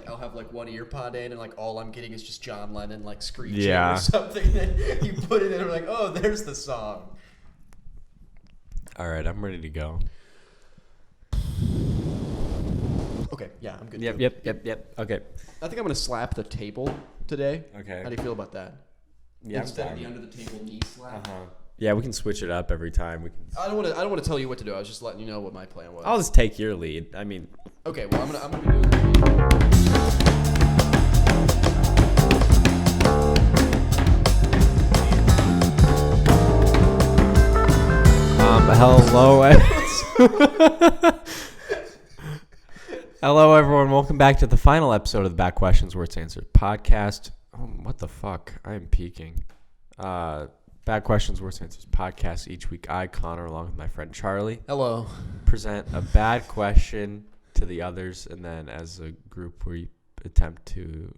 I'll have like one ear pod in and like all I'm getting is just John Lennon like screeching or something. Then you put it in and like, oh, there's the song. All right, I'm ready to go. Okay, yeah, I'm good. Yep. Okay. I think I'm gonna slap the table today. Okay. How do you feel about that? Yeah, Instead of the under the table knee slap. Yeah, we can switch it up every time. I don't want to tell you what to do. I was just letting you know what my plan was. I'll just take your lead. I mean. Okay, well I'm gonna be doing that. Hello. Hello, everyone. Welcome back to the final episode of the Back Questions Words Answered podcast. Oh, what the fuck? I am peaking. Back Questions Words Answered podcast. Each week, I, Connor, along with my friend Charlie, Hello, present a bad question to the others, and then as a group, we attempt to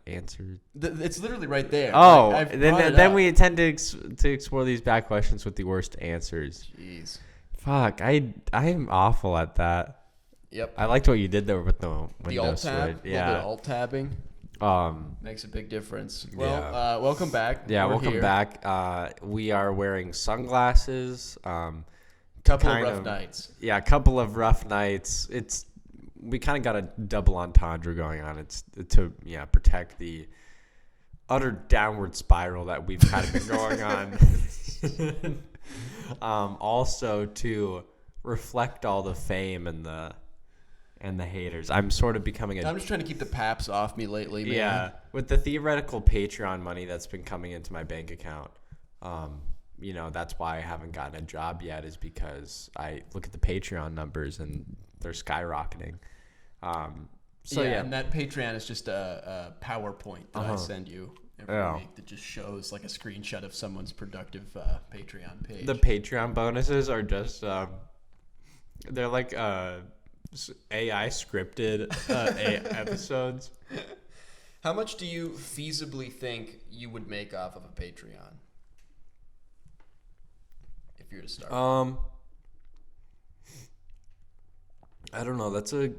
answer. It's literally right there. Oh, like, then we intend to explore these bad questions with the worst answers. Jeez. Fuck, I'm awful at that. Yep. I liked what you did there with the window the alt tab. switch. Yeah. A little bit of alt tabbing. Makes a big difference. Well, welcome back. Yeah, We're welcome here. back. We are wearing sunglasses. Couple of rough nights. Yeah, a couple of rough nights. We kind of got a double entendre going on. It's to protect the utter downward spiral that we've kind of been going on. Also to reflect all the fame and the haters. I'm sort of becoming I'm just trying to keep the paps off me lately, man. Yeah, with the theoretical Patreon money that's been coming into my bank account. That's why I haven't gotten a job yet, is because I look at the Patreon numbers and they're skyrocketing. And that Patreon is just a PowerPoint that I send you every week that just shows like a screenshot of someone's productive Patreon page. The Patreon bonuses are just they're like AI scripted episodes. How much do you feasibly think you would make off of a Patreon if you were to start? I don't know. That's a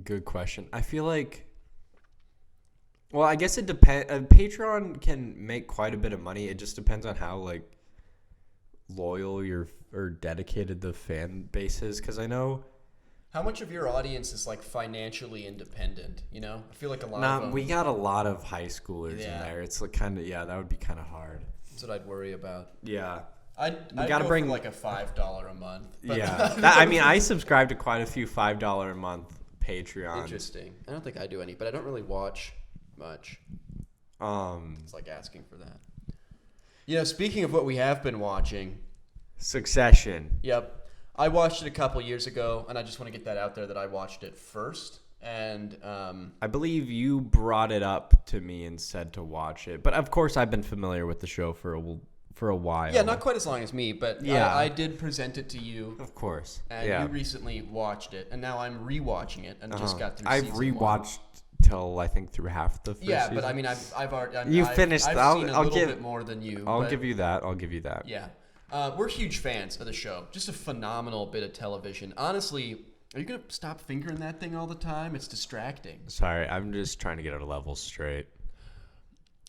good question. I feel like, well, I guess it depends. Patreon can make quite a bit of money. It just depends on how like loyal or dedicated the fan base is. Because I know. How much of your audience is like financially independent? You know, I feel like a lot of them. We got a lot of high schoolers in there. It's like kind of that would be kind of hard. That's what I'd worry about. Yeah. I'd go for like a $5 a month. Yeah. I subscribe to quite a few $5 a month Patreon. Interesting. I don't think I do any, but I don't really watch much. It's like asking for that. Speaking of what we have been watching. Succession. Yep. I watched it a couple years ago, and I just want to get that out there that I watched it first. And I believe you brought it up to me and said to watch it. But of course, I've been familiar with the show for a while. Yeah, not quite as long as me, but I did present it to you. Of course. And you recently watched it, and now I'm rewatching it and just got through I've season rewatched one. till I think through half the first season. But I mean, I've already you finished. I've seen a little bit more than you. I'll give you that. Yeah. We're huge fans of the show. Just a phenomenal bit of television. Honestly, are you going to stop fingering that thing all the time? It's distracting. Sorry, I'm just trying to get our levels straight.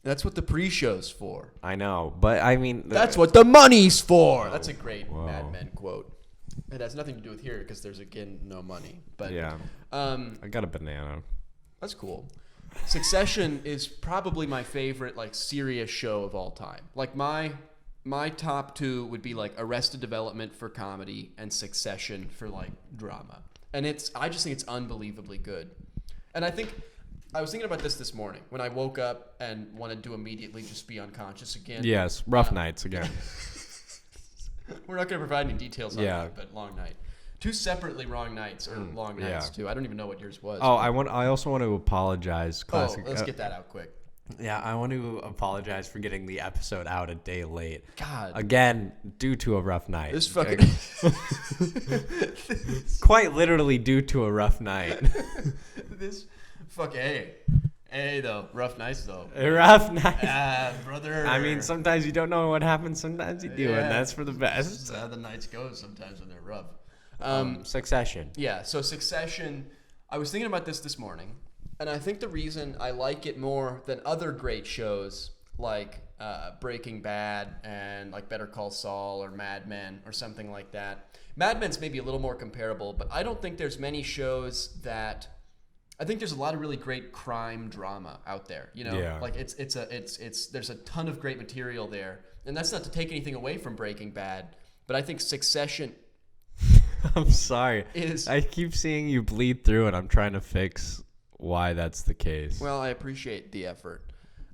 That's what the pre-show's for. I know, but I mean... That's what the money's for! That's a great Mad Men quote. It has nothing to do with here because there's, again, no money. But yeah. I got a banana. That's cool. Succession is probably my favorite, like, serious show of all time. Like, my top two would be like Arrested Development for comedy and Succession for like drama. And I just think it's unbelievably good. And I was thinking about this morning when I woke up and wanted to immediately just be unconscious again. Yes, rough nights again. We're not going to provide any details on that, but long night. Two separately wrong nights or long nights too. I don't even know what yours was. Oh, I also want to apologize. Classic. Let's get that out quick. Yeah, I want to apologize for getting the episode out a day late. God. Again, due to a rough night. This fucking... Quite literally due to a rough night. Hey, though. Rough nights, though. Rough nights. Brother. I mean, sometimes you don't know what happens. Sometimes you do, and that's for the best. That's how the nights go sometimes when they're rough. Succession. Yeah, so Succession... I was thinking about this morning, And I think the reason I like it more than other great shows like Breaking Bad and like Better Call Saul or Mad Men or something like that. Mad Men's maybe a little more comparable, but I don't think there's many shows that. I think there's a lot of really great crime drama out there. You know, Yeah. like it's there's a ton of great material there, and that's not to take anything away from Breaking Bad, but I think Succession. I'm sorry. Is I keep seeing you bleed through, and I'm trying to fix why that's the case. Well, I appreciate the effort.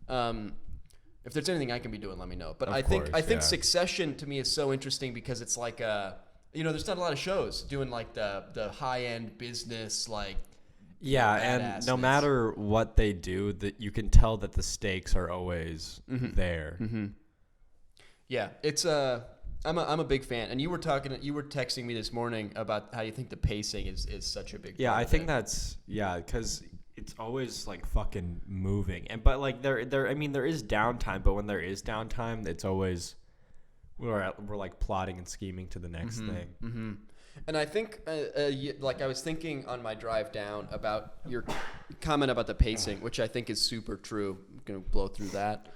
If there's anything I can be doing, let me know. But Of I think course, Succession to me is so interesting because it's like there's not a lot of shows doing like the high end business like. Yeah, and no badassness. matter what they do, that you can tell that the stakes are always there. Mm-hmm. Yeah, it's I'm a big fan. And you were texting me this morning about how you think the pacing is such a big. Yeah, part I of think it. that's because it's always like fucking moving, but like there is downtime, but when there is downtime, it's always we're like plotting and scheming to the next thing. Mm-hmm. And I think, like I was thinking on my drive down about your comment about the pacing, which I think is super true. I'm going to blow through that.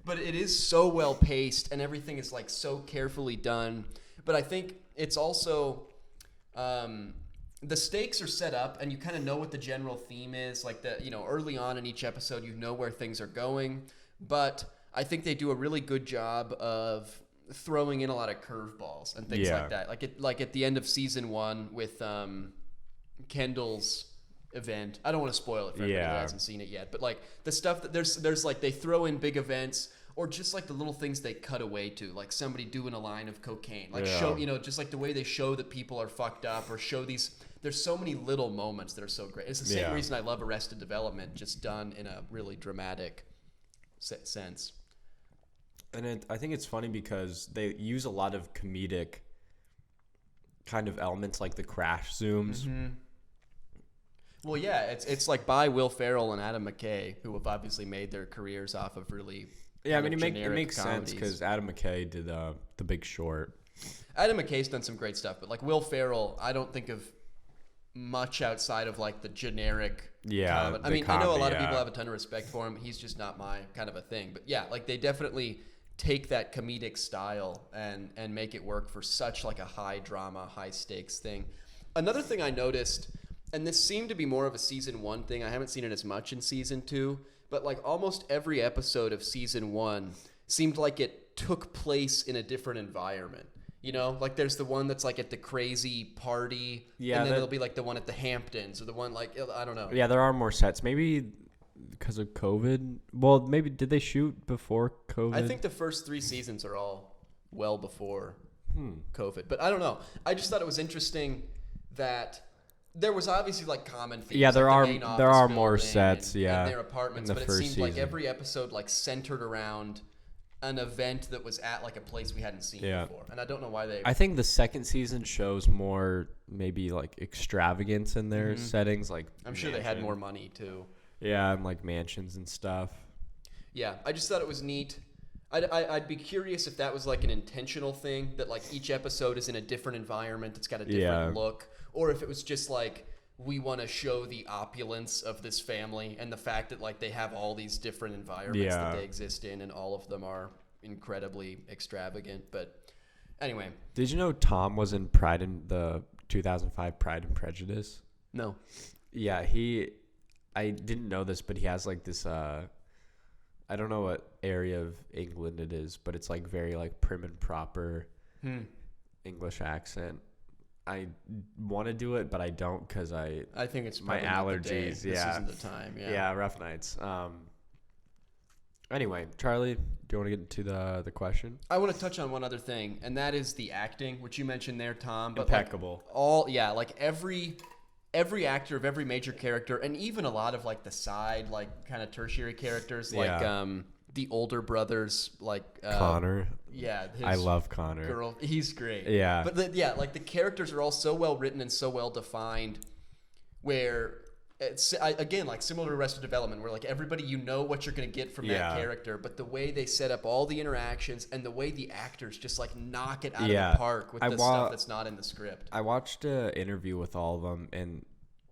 But it is so well paced and everything is like so carefully done. But I think it's also, the stakes are set up and you kind of know what the general theme is. Like early on in each episode, you know where things are going. But I think they do a really good job of throwing in a lot of curveballs and things like that. Like at the end of season 1 with Kendall's event. I don't want to spoil it for everybody who hasn't seen it yet, but like the stuff that there's like they throw in big events or just like the little things they cut away to, like somebody doing a line of cocaine, like show just like the way they show that people are fucked up or show these. There's so many little moments that are so great. It's the same reason I love Arrested Development, just done in a really dramatic sense. And I think it's funny because they use a lot of comedic kind of elements, like the crash zooms. Mm-hmm. Well, yeah, it's like by Will Ferrell and Adam McKay, who have obviously made their careers off of really it makes sense because Adam McKay did The Big Short. Adam McKay's done some great stuff, but like Will Ferrell, I don't think of much outside of like the generic. Yeah, I know a lot of people have a ton of respect for him. He's just not my kind of a thing. But yeah, like they definitely take that comedic style and make it work for such like a high drama, high stakes thing. Another thing I noticed, and this seemed to be more of a season 1 thing. I haven't seen it as much in season 2, but like almost every episode of season 1 seemed like it took place in a different environment. You know, like there's the one that's like at the crazy party, and then there'll be like the one at the Hamptons or the one like, I don't know. Yeah, there are more sets. Maybe because of COVID. Well, maybe did they shoot before COVID? I think the first 3 seasons are all well before COVID, but I don't know. I just thought it was interesting that there was obviously like common themes. Yeah, there like are more sets. And their apartments, in the but it first seemed like season. every episode like centered around an event that was at like a place we hadn't seen before, and I don't know why they. I think the second season shows more maybe like extravagance in their settings, like I'm sure they had more money too. Yeah, and like mansions and stuff. Yeah, I just thought it was neat. I'd be curious if that was like an intentional thing, that like each episode is in a different environment, it's got a different look, or if it was just like we want to show the opulence of this family and the fact that like they have all these different environments that they exist in, and all of them are incredibly extravagant. But anyway, did you know Tom was in the 2005 Pride and Prejudice? No. Yeah, I didn't know this, but he has like this I don't know what area of England it is, but it's like very like prim and proper English accent. I want to do it, but I don't because I think it's my probably not the allergies. day. This isn't the time. Yeah, rough nights. Anyway, Charlie, do you want to get into the question? I want to touch on one other thing, and that is the acting, which you mentioned there, Tom. But Impeccable. Like every actor of every major character, and even a lot of like the side, like kind of tertiary characters, like the older brothers, like Connor. Yeah, I love Connor. Girl, he's great. Yeah, but like the characters are all so well written and so well defined, where it's again like similar to Arrested Development, where like everybody what you're gonna get from that character, but the way they set up all the interactions and the way the actors just like knock it out of the park with the stuff that's not in the script. I watched an interview with all of them, and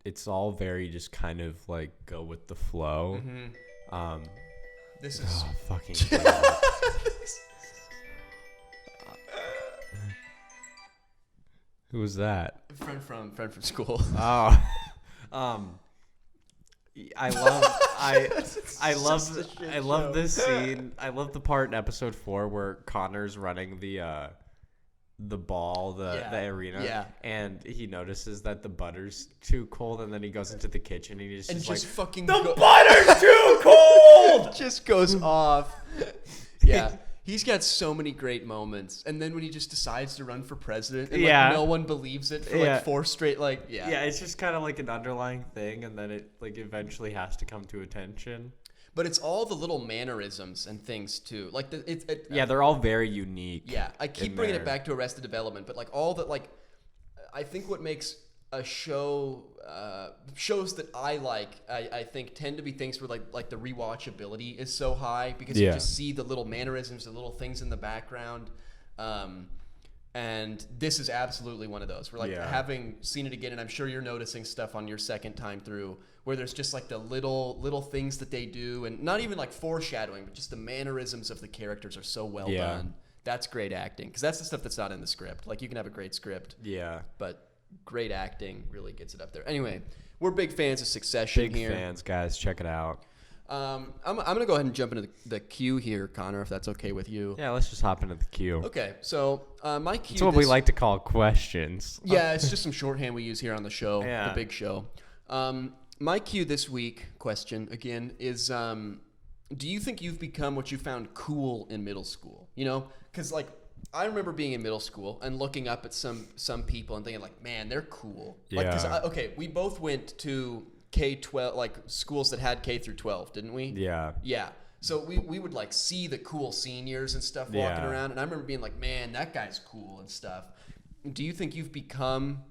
it's all very just kind of like go with the flow. This is fucking. Who was that? Friend from school. Oh, I love this scene. I love the part in episode 4 where Connor's running the ball, the arena, and he notices that the butter's too cold, and then he goes into the kitchen and he's just like, fucking the butter's too cold. Just goes off. Yeah. He's got so many great moments, and then when he just decides to run for president, and like no one believes it for like 4 straight, it's just kind of like an underlying thing, and then it like eventually has to come to attention. But it's all the little mannerisms and things too, like they're all very unique. Yeah, I keep bringing it back to Arrested Development, but like all that, like I think what makes a shows that I like, I think tend to be things where like the rewatchability is so high because you just see the little mannerisms, the little things in the background, and this is absolutely one of those. Where like having seen it again, and I'm sure you're noticing stuff on your second time through where there's just like the little things that they do, and not even like foreshadowing, but just the mannerisms of the characters are so well done. That's great acting, because that's the stuff that's not in the script. Like you can have a great script, but great acting really gets it up there. Anyway, we're big fans of Succession here. Big fans, guys. Check it out. I'm gonna go ahead and jump into the queue here, Connor, if that's okay with you. Yeah, let's just hop into the queue. Okay, so my queue. It's what we like to call questions. Yeah, it's just some shorthand we use here on the show, the big show. My queue this week question again is: do you think you've become what you found cool in middle school? You know, because like I remember being in middle school and looking up at some people and thinking like, man, they're cool. Like, we both went to K-12, like schools that had K through 12, didn't we? Yeah. Yeah. So we would like see the cool seniors and stuff walking around, and I remember being like, man, that guy's cool and stuff. Do you think you've become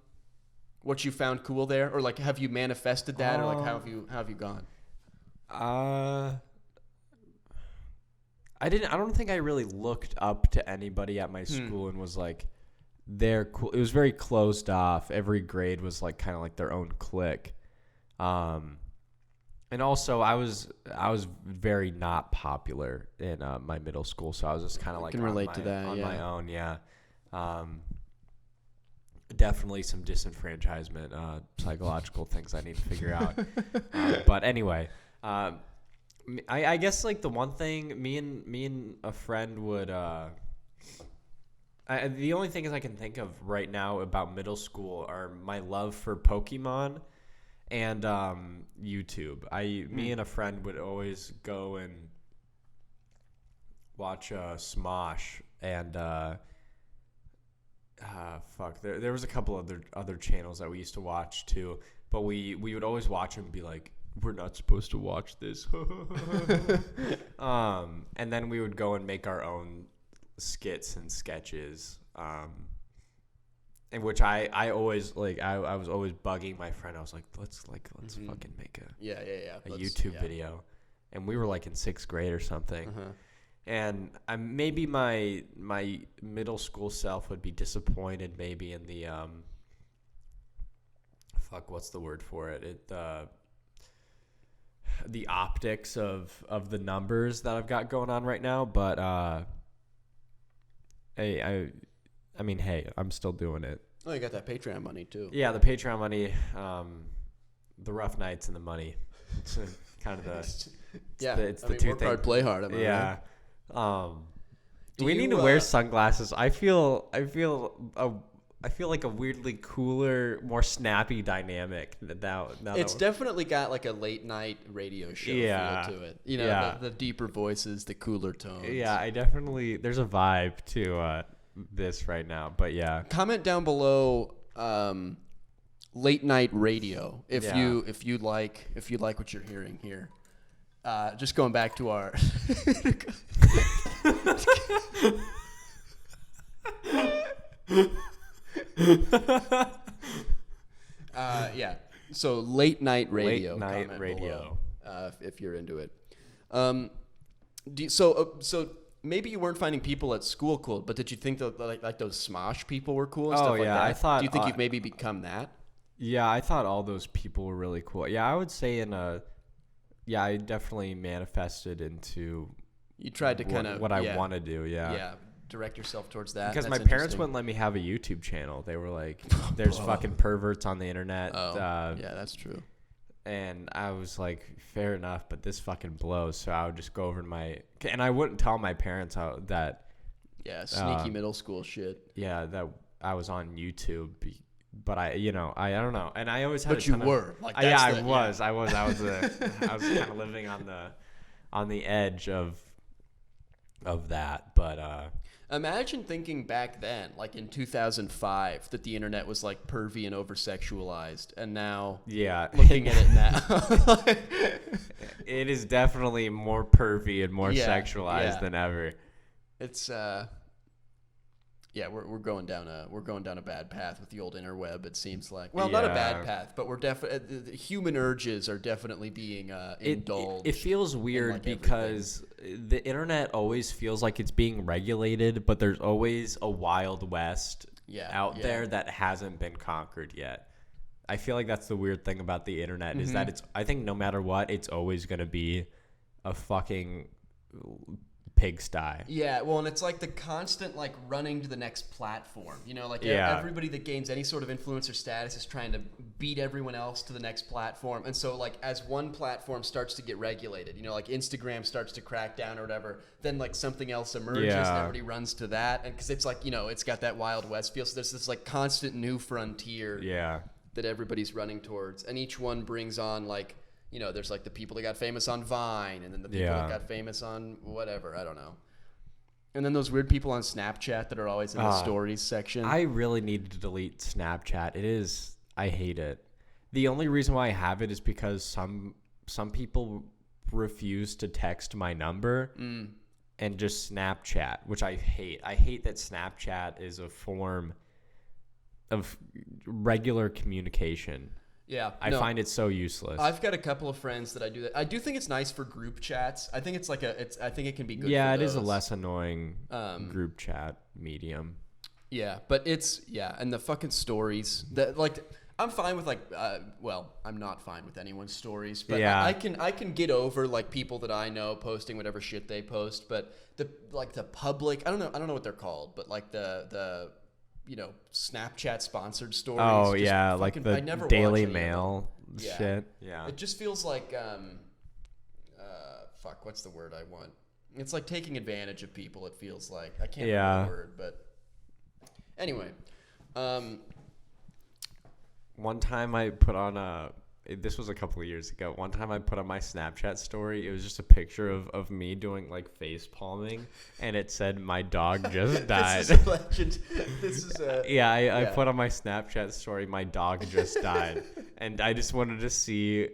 what you found cool there, or like have you manifested that, or like how have you gone? I don't think I really looked up to anybody at my school and was like, they're cool. It was very closed off. Every grade was like kind of like their own clique. And also I was very not popular in my middle school, so I was just kind of like can relate to that on my own. Yeah. Definitely some disenfranchisement, psychological things I need to figure out. But anyway, I guess like the one thing me and a friend would the only things I can think of right now about middle school are my love for Pokemon and YouTube. Me and a friend would always go and watch Smosh and there was a couple other channels that we used to watch too, but we would always watch them and be like, we're not supposed to watch this. And then we would go and make our own skits and sketches, in which I always like I was always bugging my friend. I was like, let's fucking make a YouTube video, and we were like in 6th grade or something. And maybe my middle school self would be disappointed maybe in the what's the word for it? The optics of the numbers that I've got going on right now, but hey, I'm still doing it. Oh, you got that Patreon money too. Yeah, the Patreon money, the rough nights and the money. It's kind of the it's the two work things. Hard, play hard. Am I yeah. right? We need to wear sunglasses. I feel like a weirdly cooler, more snappy dynamic now it's definitely got like a late night radio show feel to it. You know, the deeper voices, the cooler tones. Yeah, there's a vibe to this right now. But yeah. Comment down below late night radio if you like what you're hearing here. Just going back to our So late night radio. Late night comment radio. below, if you're into it. So maybe you weren't finding people at school cool, but did you think that like those Smosh people were cool and stuff like that? I thought. Do you think you've maybe become that? Yeah, I thought all those people were really cool. Yeah, I would say I definitely manifested into. You tried to kind of what I want to do. Yeah. Direct yourself towards that. Because That's my parents wouldn't let me have a YouTube channel. They were like, "There's fucking perverts on the internet." Oh, yeah, that's true. And I was like, fair enough, but this fucking blows. So I would just go over to and I wouldn't tell my parents that. Yeah, sneaky middle school shit. Yeah, that I was on YouTube, but I don't know. And I always had. But you were. Like, yeah, I was. I was kind of living on the edge of that, but. Imagine thinking back then, like in 2005, that the internet was like pervy and over-sexualized, and now looking at it now. It is definitely more pervy and more sexualized than ever. It's we're going down a bad path with the old interweb. It seems like not a bad path, but we're definitely the human urges are definitely being indulged. It feels weird because the internet always feels like it's being regulated, but there's always a wild west out there that hasn't been conquered yet. I feel like that's the weird thing about the internet is that I think no matter what, it's always going to be a fucking pigsty. Yeah, well, and it's like the constant like running to the next platform. Everybody that gains any sort of influencer status is trying to beat everyone else to the next platform. And so like as one platform starts to get regulated, like Instagram starts to crack down or whatever, then like something else emerges and everybody runs to that. And because it's like, it's got that Wild West feel. So there's this like constant new frontier that everybody's running towards. And each one brings on like, there's like the people that got famous on Vine and then the people that got famous on whatever. I don't know. And then those weird people on Snapchat that are always in the stories section. I really need to delete Snapchat. I hate it. The only reason why I have it is because some people refuse to text my number and just Snapchat, which I hate. I hate that Snapchat is a form of regular communication. Yeah, I find it so useless. I've got a couple of friends that I do that. I do think it's nice for group chats. I think I think it can be good. Yeah, for it is a less annoying group chat medium. Yeah, but and the fucking stories that like I'm fine with I'm not fine with anyone's stories, but I can get over like people that I know posting whatever shit they post, but the public, I don't know what they're called, but like the Snapchat sponsored stories. Oh yeah, like the Daily Mail shit. Yeah. It just feels like what's the word I want? It's like taking advantage of people, it feels like. I can't remember the word, but anyway. One time I put on this was a couple of years ago. One time I put on my Snapchat story. It was just a picture of me doing like face palming, and it said my dog just died. This is a legend. This is a I put on my Snapchat story my dog just died, and I just wanted to see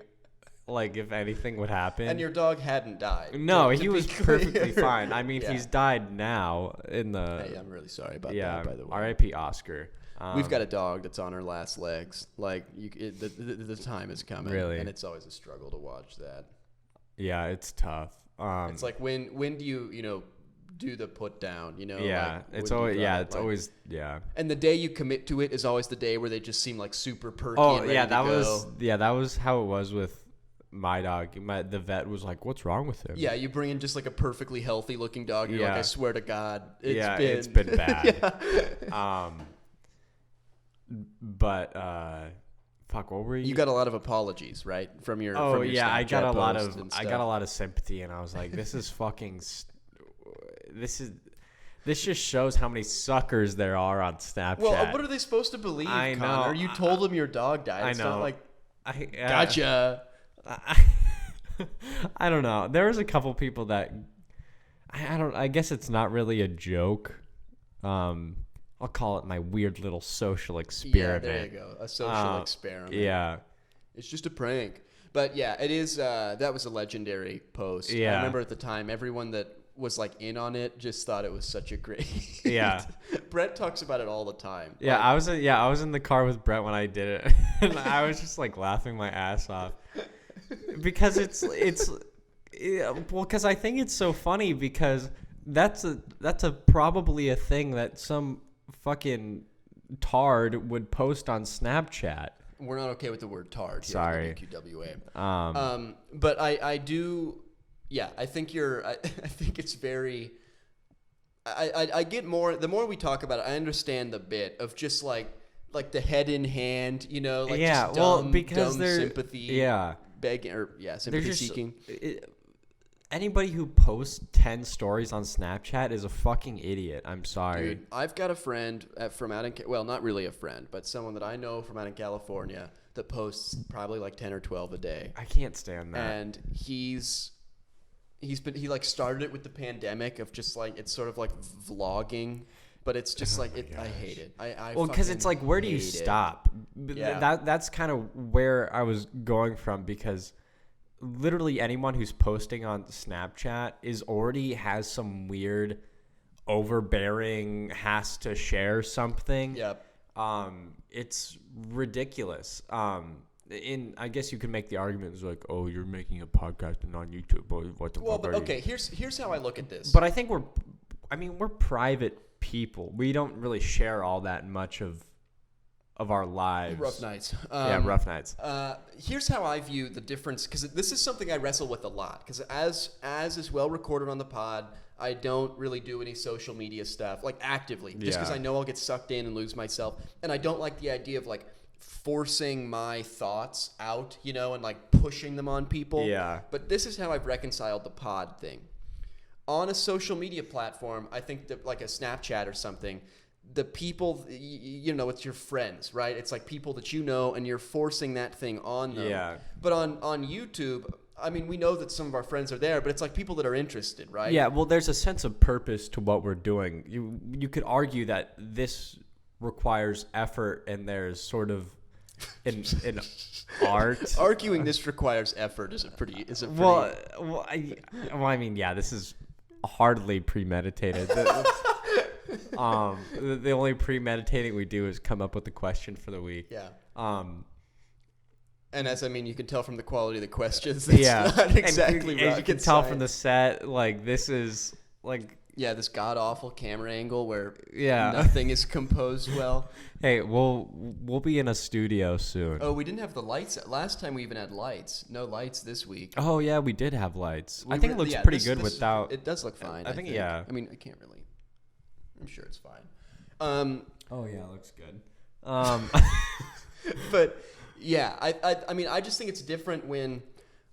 like if anything would happen. And your dog hadn't died. No, he was perfectly fine. I mean, he's died now in the. Hey, I'm really sorry about that. By the way, R.I.P. Oscar. We've got a dog that's on her last legs. Like the time is coming, really, and it's always a struggle to watch that. Yeah, it's tough. It's like when do you do the put down? Yeah, like, it's always always. And the day you commit to it is always the day where they just seem like super perky. Oh and ready yeah, that was how it was with my dog. The vet was like, "What's wrong with him?" Yeah, you bring in just like a perfectly healthy looking dog. You're like, I swear to God, it's been bad. But fuck, what were you? You got a lot of apologies, right, from your. Oh from your yeah, Snapchat I got a lot posts of and stuff. I got a lot of sympathy, and I was like, this is fucking. This just shows how many suckers there are on Snapchat. Well, what are they supposed to believe, I know. Connor? You told them your dog died. It's I know. Not like, gotcha. I don't know. There was a couple people that I guess it's not really a joke. I'll call it my weird little social experiment. Yeah, there you go. A social experiment. Yeah. It's just a prank. But yeah, it is. That was a legendary post. Yeah. I remember at the time, everyone that was like in on it just thought it was such a great. Yeah. Brett talks about it all the time. Yeah, Like, I was in the car with Brett when I did it, and I was just like laughing my ass off because because I think it's so funny because that's probably a thing that some fucking tard would post on Snapchat. we're not okay with the word tard here Sorry. at the BQWA. But I do. Yeah, I think I think it's very. I get more. The more we talk about it, I understand the bit of just like the head in hand, you know, like just dumb, because dumb they're sympathy, begging or sympathy seeking. Anybody who posts 10 stories on Snapchat is a fucking idiot. I'm sorry. Dude, I've got a friend from out in not really a friend, but someone that I know from out in California that posts probably like 10 or 12 a day. I can't stand that. And he like started it with the pandemic of just like it's sort of like vlogging, but it's just I hate it. Well, because it's like, where do you stop? Yeah. That's kind of where I was going from, because literally anyone who's posting on Snapchat already has some weird overbearing has to share something. Yep. It's ridiculous. I guess you could make the argument is like, oh, you're making a podcast and on YouTube. What the fuck are okay, you? here's how I look at this. But I think we're private people. We don't really share all that much of our lives. Rough nights. Rough nights. Here's how I view the difference, because this is something I wrestle with a lot. Because as is well recorded on the pod, I don't really do any social media stuff like actively, just because I know I'll get sucked in and lose myself, and I don't like the idea of like forcing my thoughts out, you know, and like pushing them on people. Yeah. But this is how I've reconciled the pod thing. On a social media platform, I think that like a Snapchat or something, the people, you know, it's your friends, right? It's like people that you know, and you're forcing that thing on them. Yeah. But on YouTube, I mean, we know that some of our friends are there, but it's like people that are interested, right? Yeah, well, there's a sense of purpose to what we're doing. You could argue that this requires effort, and there's sort of an art. Arguing this requires effort is a pretty. I mean, yeah, this is hardly premeditated. The only premeditating we do is come up with the question for the week. Yeah. And you can tell from the quality of the questions, that's not exactly right. As you can tell from the set, like, this is, like... Yeah, this god-awful camera angle where nothing is composed well. Hey, we'll be in a studio soon. Oh, we didn't have the lights. Last time we even had lights. No lights this week. Oh, yeah, we did have lights. I think it looks pretty good without... It does look fine, I think. I mean, I can't really... I'm sure it's fine. Oh, yeah, it looks good. But... Yeah, I mean, I just think it's different when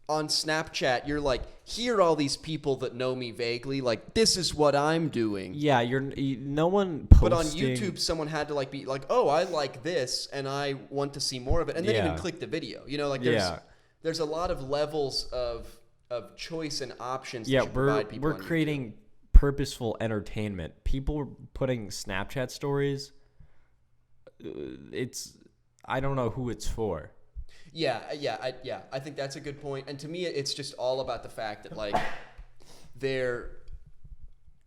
on Snapchat you're like, here are all these people that know me vaguely, like, this is what I'm doing. Yeah, no one posting. But on YouTube, someone had to like be like, oh, I like this and I want to see more of it, and then even click the video. You know, like there's a lot of levels of choice and options. Yeah, that you provide people. We're creating purposeful entertainment. People putting Snapchat stories. I don't know who it's for. I think that's a good point. And to me, it's just all about the fact that like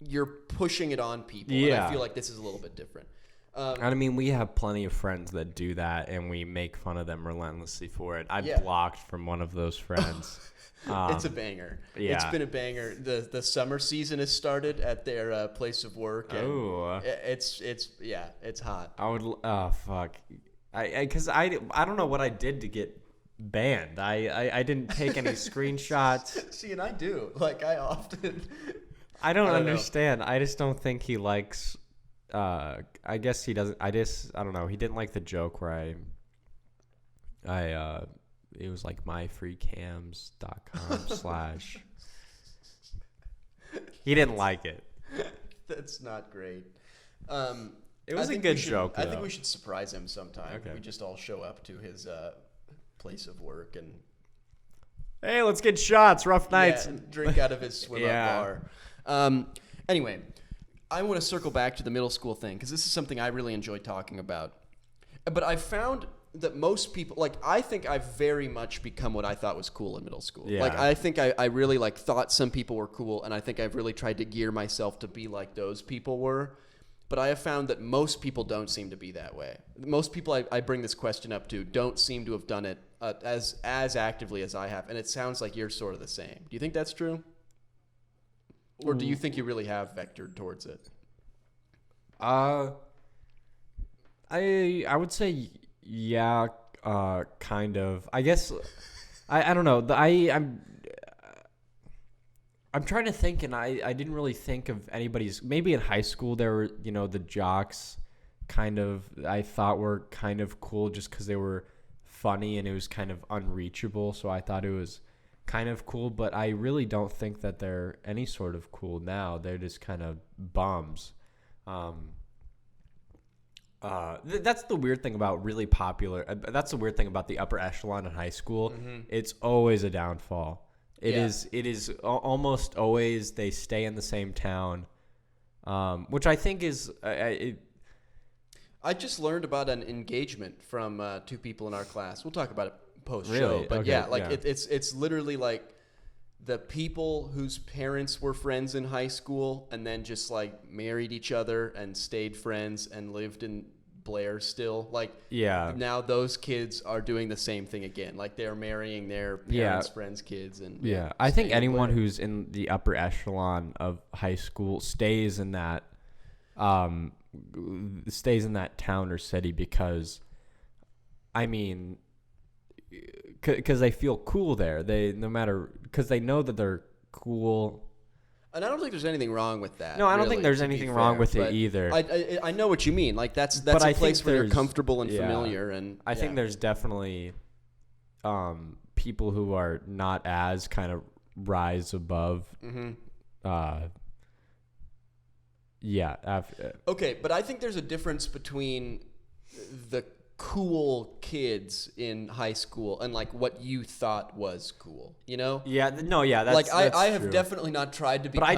you're pushing it on people. Yeah. And I feel like this is a little bit different. I mean, we have plenty of friends that do that, and we make fun of them relentlessly for it. I blocked from one of those friends. It's a banger. Yeah. It's been a banger. The summer season has started at their place of work. And it's hot. Oh, fuck. Because I don't know what I did to get banned. I didn't take any screenshots. See, and I do. Like, I often... I don't understand. I just don't think he likes... I guess he doesn't... I don't know. He didn't like the joke where it was like myfreecams.com/ He didn't like it. That's not great. It was a good joke, though. I think we should surprise him sometime. Okay. We just all show up to his place of work and... Hey, let's get shots. Rough nights. Yeah, and drink out of his swim-up bar. Anyway, I want to circle back to the middle school thing, because this is something I really enjoy talking about. But I found that most people, like, I think I've very much become what I thought was cool in middle school. Yeah. Like, I think I really, like, thought some people were cool, and I think I've really tried to gear myself to be like those people were. But I have found that most people don't seem to be that way. Most people I bring this question up to don't seem to have done it as actively as I have, and it sounds like you're sort of the same. Do you think that's true? Or do you think you really have vectored towards it? I would say yeah, kind of. I guess I don't know. I'm trying to think, and I didn't really think of anybody's. Maybe in high school there were, the jocks kind of, I thought were kind of cool just because they were funny and it was kind of unreachable. So I thought it was kind of cool, but I really don't think that they're any sort of cool now. They're just kind of bums. That's the weird thing about really popular. That's the weird thing about the upper echelon in high school. Mm-hmm. It's always a downfall. It is almost always they stay in the same town, which I think is. I just learned about an engagement from 2 people in our class. We'll talk about it post-show, really? But okay, it's literally like the people whose parents were friends in high school and then just like married each other and stayed friends and lived in Blair still. Like, now those kids are doing the same thing again. Like, they're marrying their parents' friends' kids. And I think anyone who's in the upper echelon of high school stays in that town or city because, I mean, because they feel cool there. Because they know that they're cool. And I don't think there's anything wrong with that. No, I don't think there's anything wrong with it either. I know what you mean. Like, that's a place where you're comfortable and familiar. And I think there's definitely people who are not as kind of rise above. Mm-hmm. Okay, but I think there's a difference between the cool kids in high school and like what you thought was cool, That's like I have true. Definitely not tried to become I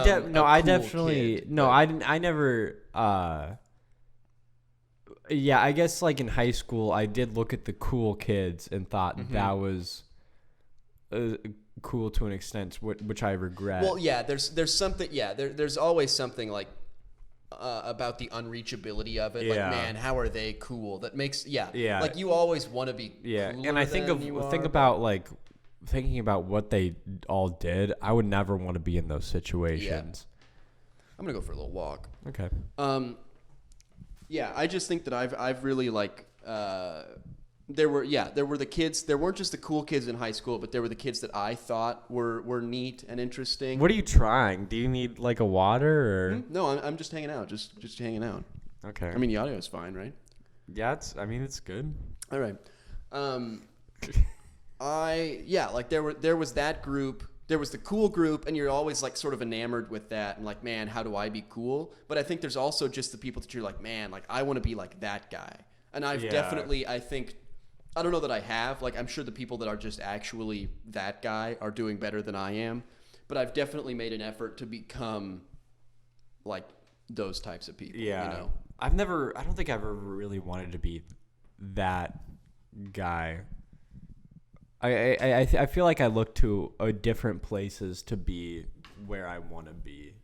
guess like in high school I did look at the cool kids and thought that was cool to an extent, which I regret. Well, there's something there's always something like about the unreachability of it. Like, man, how are they cool? That makes like you always want to be cooler. And I thinking about what they all did, I would never want to be in those situations. I'm gonna go for a little walk. Okay. I just think that I've really like there were the kids. There weren't just the cool kids in high school, but there were the kids that I thought were neat and interesting. What are you trying? Do you need like a water or? No, I'm just hanging out. Just hanging out. Okay. I mean, the audio is fine, right? Yeah, it's good. All right. There was that group. There was the cool group, and you're always like sort of enamored with that, and like, man, how do I be cool? But I think there's also just the people that you're like, man, like I want to be like that guy. And I've definitely, I think, I don't know that I have. Like, I'm sure the people that are just actually that guy are doing better than I am. But I've definitely made an effort to become like those types of people. Yeah. I don't think I've ever really wanted to be that guy. I feel like I look to different places to be where I want to be.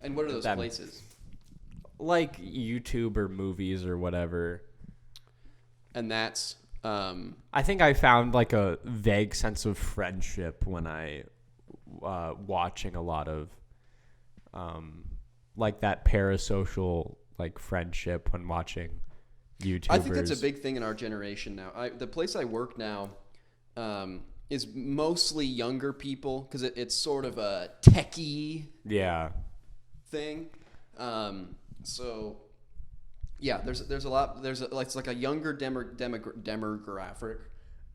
And what are those places? Like YouTube or movies or whatever. And that's... I think I found like a vague sense of friendship when I watching a lot of like that parasocial like friendship when watching YouTubers. I think that's a big thing in our generation now. The place I work now is mostly younger people because it's sort of a techie thing. So yeah, there's a lot. It's like a younger demographic,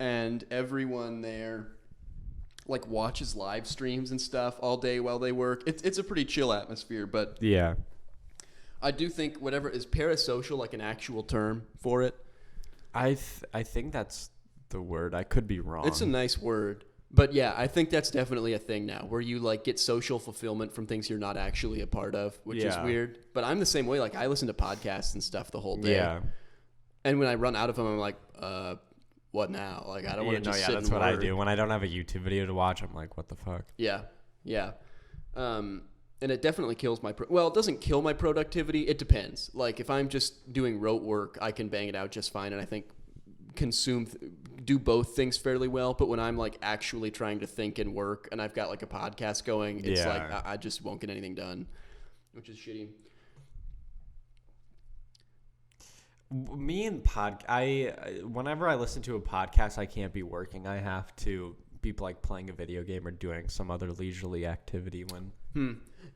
and everyone there like watches live streams and stuff all day while they work. It's a pretty chill atmosphere, but yeah, I do think whatever is parasocial, like an actual term for it. I think that's the word. I could be wrong. It's a nice word. But yeah, I think that's definitely a thing now where you like get social fulfillment from things you're not actually a part of, which is weird. But I'm the same way. Like I listen to podcasts and stuff the whole day. Yeah. And when I run out of them, I'm like, what now? Like, I don't want to just sit that's and what I work. do. When I don't have a YouTube video to watch, I'm like, what the fuck? Yeah. And it definitely kills my well, it doesn't kill my productivity. It depends. Like if I'm just doing rote work, I can bang it out just fine, and I think do both things fairly well. But when I'm like actually trying to think and work, and I've got like a podcast going, it's like I just won't get anything done, which is shitty. Me and whenever I listen to a podcast, I can't be working. I have to be like playing a video game or doing some other leisurely activity when.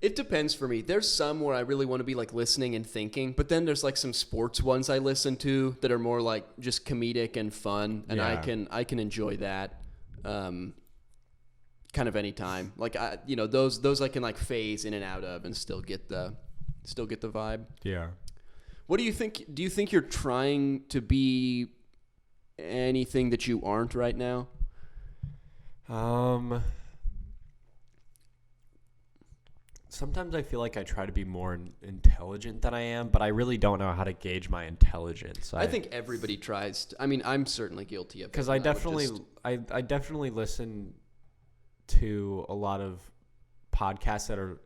It depends for me. There's some where I really want to be like listening and thinking, but then there's like some sports ones I listen to that are more like just comedic and fun, and I can enjoy that kind of anytime. Like those I can like phase in and out of and still get the vibe. Yeah. What do you think? Do you think you're trying to be anything that you aren't right now? Sometimes I feel like I try to be more intelligent than I am, but I really don't know how to gauge my intelligence. I think everybody tries to. I mean, I'm certainly guilty of it. Because I definitely listen to a lot of podcasts that are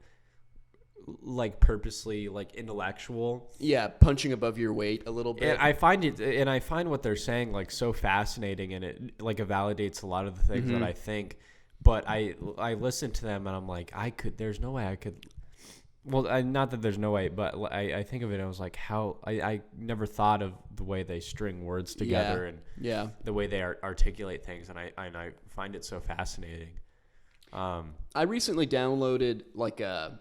like purposely like intellectual. Yeah, punching above your weight a little bit. And I find what they're saying like so fascinating, and it like it validates a lot of the things that I think. But I listen to them and I'm like, there's no way I could. Well, not that there's no way, but I think of it and I was like, how I never thought of the way they string words together and the way they articulate things, and I find it so fascinating. I recently downloaded like a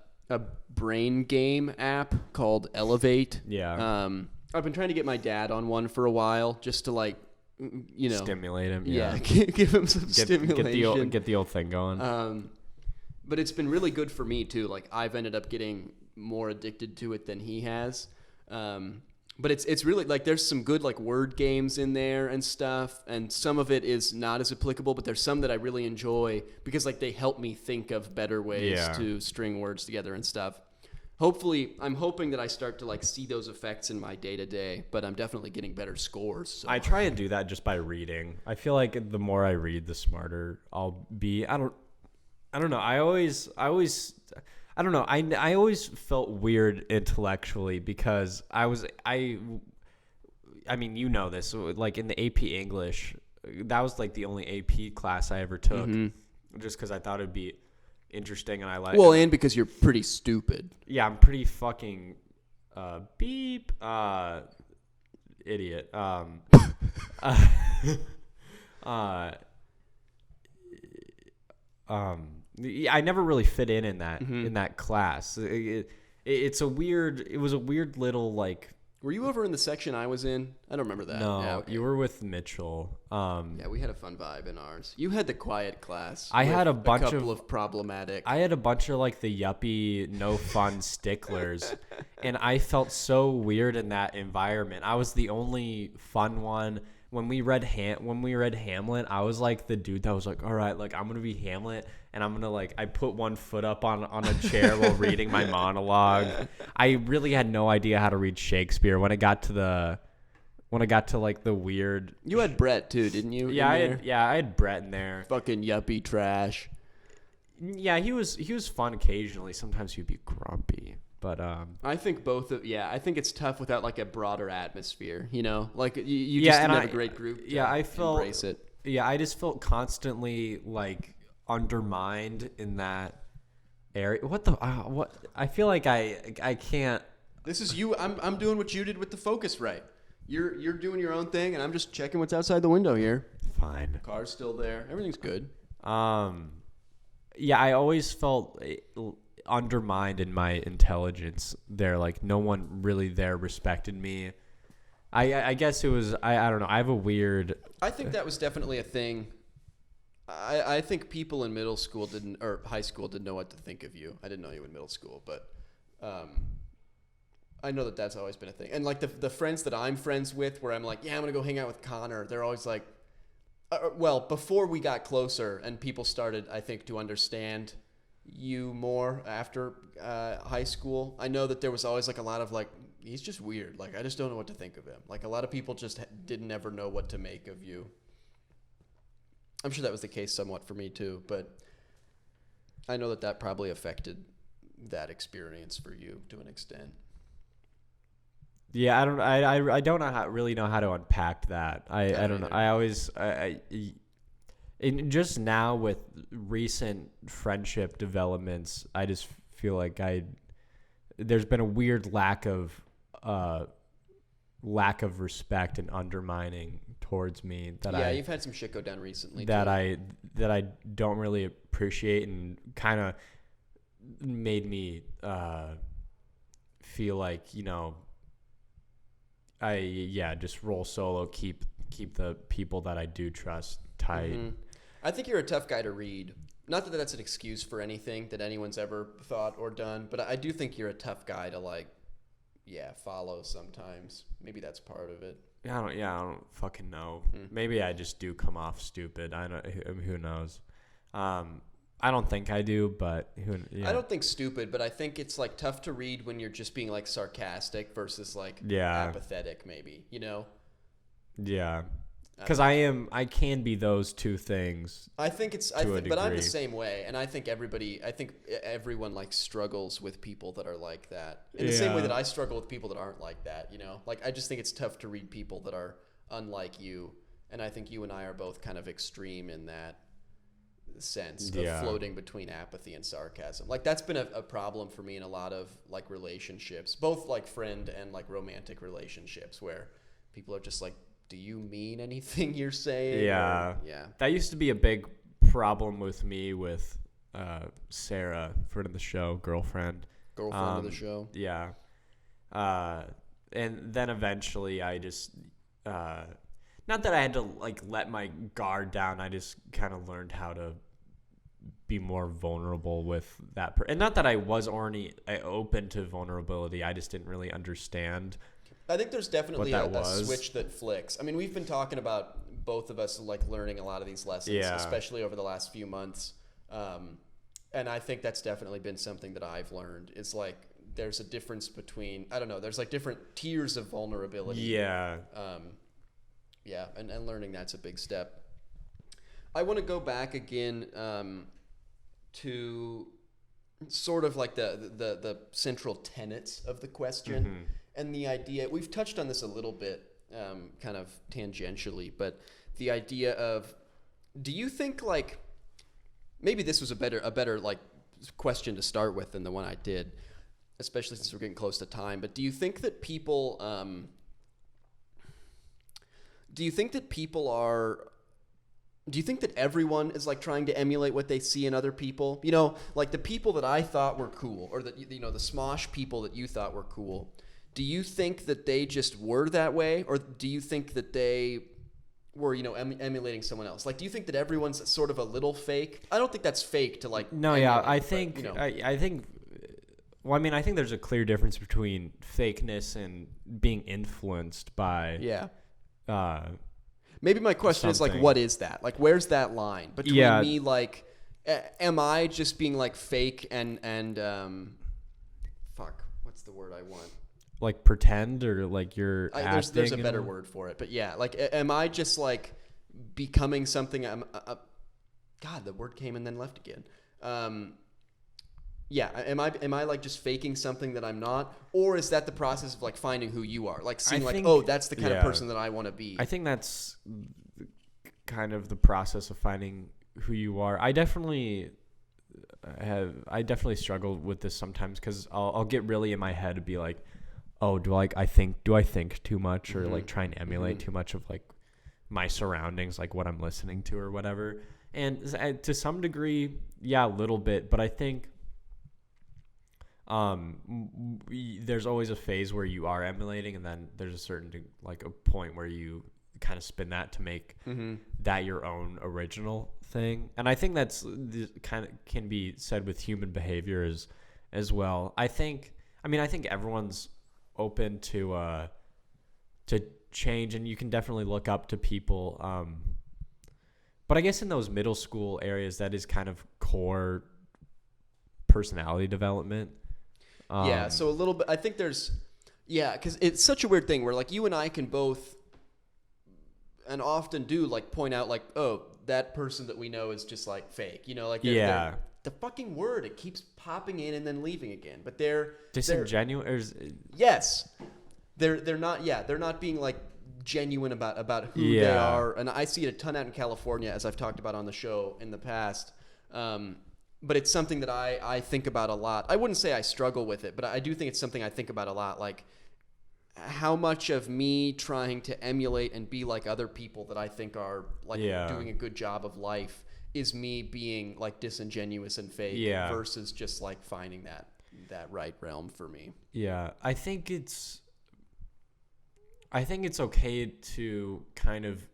brain game app called Elevate. Yeah. I've been trying to get my dad on one for a while just to like, stimulate him. Yeah. Give him some stimulation. Get the old thing going. But it's been really good for me too. Like I've ended up getting more addicted to it than he has. But it's really like there's some good like word games in there and stuff, and some of it is not as applicable, but there's some that I really enjoy because like they help me think of better ways to string words together and stuff. Hopefully, I'm hoping that I start to like see those effects in my day to day, but I'm definitely getting better scores. So. I try and do that just by reading. I feel like the more I read, the smarter I'll be. I don't know. I always felt weird intellectually because I mean, you know this, like in the AP English, that was like the only AP class I ever took just because I thought it'd be interesting and I like. Well, and because you're pretty stupid. Yeah, I'm pretty fucking idiot. I never really fit in that class. It was a weird little like. Were you over in the section I was in? I don't remember that. No, yeah, okay. You were with Mitchell. Yeah, we had a fun vibe in ours. You had the quiet class. I had a couple of problematic. I had a bunch of like the yuppie, no fun sticklers, and I felt so weird in that environment. I was the only fun one. When we read Hamlet, I was like the dude that was like, all right, like I'm gonna be Hamlet, and I'm gonna like I put one foot up on a chair while reading my monologue. I really had no idea how to read Shakespeare when I got to like the weird. You had Brett too, didn't you? Yeah, I had Brett in there. Fucking yuppie trash. Yeah, he was fun occasionally. Sometimes he'd be grumpy. But I think I think it's tough without like a broader atmosphere, like you just didn't have a great group to embrace it. Yeah, I just felt constantly like undermined in that area. What I feel like I can't. This is you. I'm doing what you did with the Focusrite. You're doing your own thing, and I'm just checking what's outside the window here. Fine. The car's still there. Everything's good. Yeah, I always felt undermined in my intelligence there. Like no one really there respected me. I guess it was I don't know. I have a weird. I think that was definitely a thing. I think people in middle school or high school didn't know what to think of you. I didn't know you in middle school, but I know that that's always been a thing. And like the friends that I'm friends with, where I'm like, yeah, I'm gonna go hang out with Connor. They're always like, well, before we got closer and people started, I think, to understand you more after high school. I know that there was always like a lot of like he's just weird. Like, I just don't know what to think of him. Like, a lot of people just didn't ever know what to make of you. I'm sure that was the case somewhat for me too, but I know that probably affected that experience for you to an extent. Yeah, I don't really know how to unpack that. I don't know. I always just now with recent friendship developments, I just feel like there's been a weird lack of respect and undermining towards me that you've had some shit go down recently that too. I don't really appreciate, and kind of made me feel like, I just roll solo, keep the people that I do trust tight. Mm-hmm. I think you're a tough guy to read. Not that that's an excuse for anything that anyone's ever thought or done, but I do think you're a tough guy to follow sometimes. Maybe that's part of it. I don't fucking know. Maybe I just do come off stupid. Who knows? I don't think I do, but I don't think stupid, but I think it's like tough to read when you're just being like sarcastic versus like apathetic, maybe, Yeah. Because I can be those two things. But I'm the same way, and I think everyone like struggles with people that are like that. In the same way that I struggle with people that aren't like that, Like, I just think it's tough to read people that are unlike you, and I think you and I are both kind of extreme in that sense of floating between apathy and sarcasm. Like, that's been a problem for me in a lot of like relationships, both like friend and like romantic relationships, where people are just like, do you mean anything you're saying? Yeah. That used to be a big problem with me with Sarah, friend of the show, girlfriend of the show. Yeah. And then eventually I just not that I had to like let my guard down. I just kind of learned how to be more vulnerable with that and not that I was already open to vulnerability. I just didn't really understand. I think there's definitely a switch that flicks. I mean, we've been talking about, both of us, like learning a lot of these lessons, especially over the last few months. And I think that's definitely been something that I've learned. It's like there's a difference between, I don't know, there's like different tiers of vulnerability. Yeah. And learning that's a big step. I want to go back again to sort of like the central tenets of the question. Mm-hmm. And the idea, we've touched on this a little bit, kind of tangentially, but the idea of, do you think like, maybe this was a better like question to start with than the one I did, especially since we're getting close to time. But do you think that people do you think that everyone is like trying to emulate what they see in other people? Like the people that I thought were cool, or that, the Smosh people that you thought were cool. Do you think that they just were that way, or do you think that they were, emulating someone else? Like, do you think that everyone's sort of a little fake? I don't think that's fake to like. No, emulate, I think, but, I think. Well, I mean, I think there's a clear difference between fakeness and being influenced by. Yeah. Maybe my question is like, what is that? Like, where's that line between me? Like, am I just being like fake and fuck, what's the word I want? Like pretend, or like you're acting? There's a better word for it, but yeah, like, am I just like becoming something? God, the word came and then left again. Yeah, am I like just faking something that I'm not, or is that the process of like finding who you are, like seeing that's the kind of person that I want to be? I think that's kind of the process of finding who you are. I definitely struggle with this sometimes, because I'll get really in my head to be like, oh, do I think too much, or like try and emulate too much of like my surroundings, like what I'm listening to or whatever. And to some degree, yeah, a little bit, but I think there's always a phase where you are emulating, and then there's a certain like a point where you kind of spin that to make that your own original thing. And I think that's kind of can be said with human behavior as well. I think everyone's open to change, and you can definitely look up to people. But I guess in those middle school areas, that is kind of core personality development. Yeah, so a little bit. I think there's Yeah, because it's such a weird thing where like you and I can both and often do like point out like, oh, that person that we know is just like fake, you know, like they're the fucking word, it keeps popping in and then leaving again, but they're disingenuous. Yes, they're not. Yeah, they're not being like genuine about who they are, and I see it a ton out in California, as I've talked about on the show in the past. But it's something that I think about a lot. I wouldn't say I struggle with it, but I do think it's something I think about a lot. Like how much of me trying to emulate and be like other people that I think are like doing a good job of life is me being like disingenuous and fake versus just like finding that right realm for me. Yeah, I think it's okay to kind of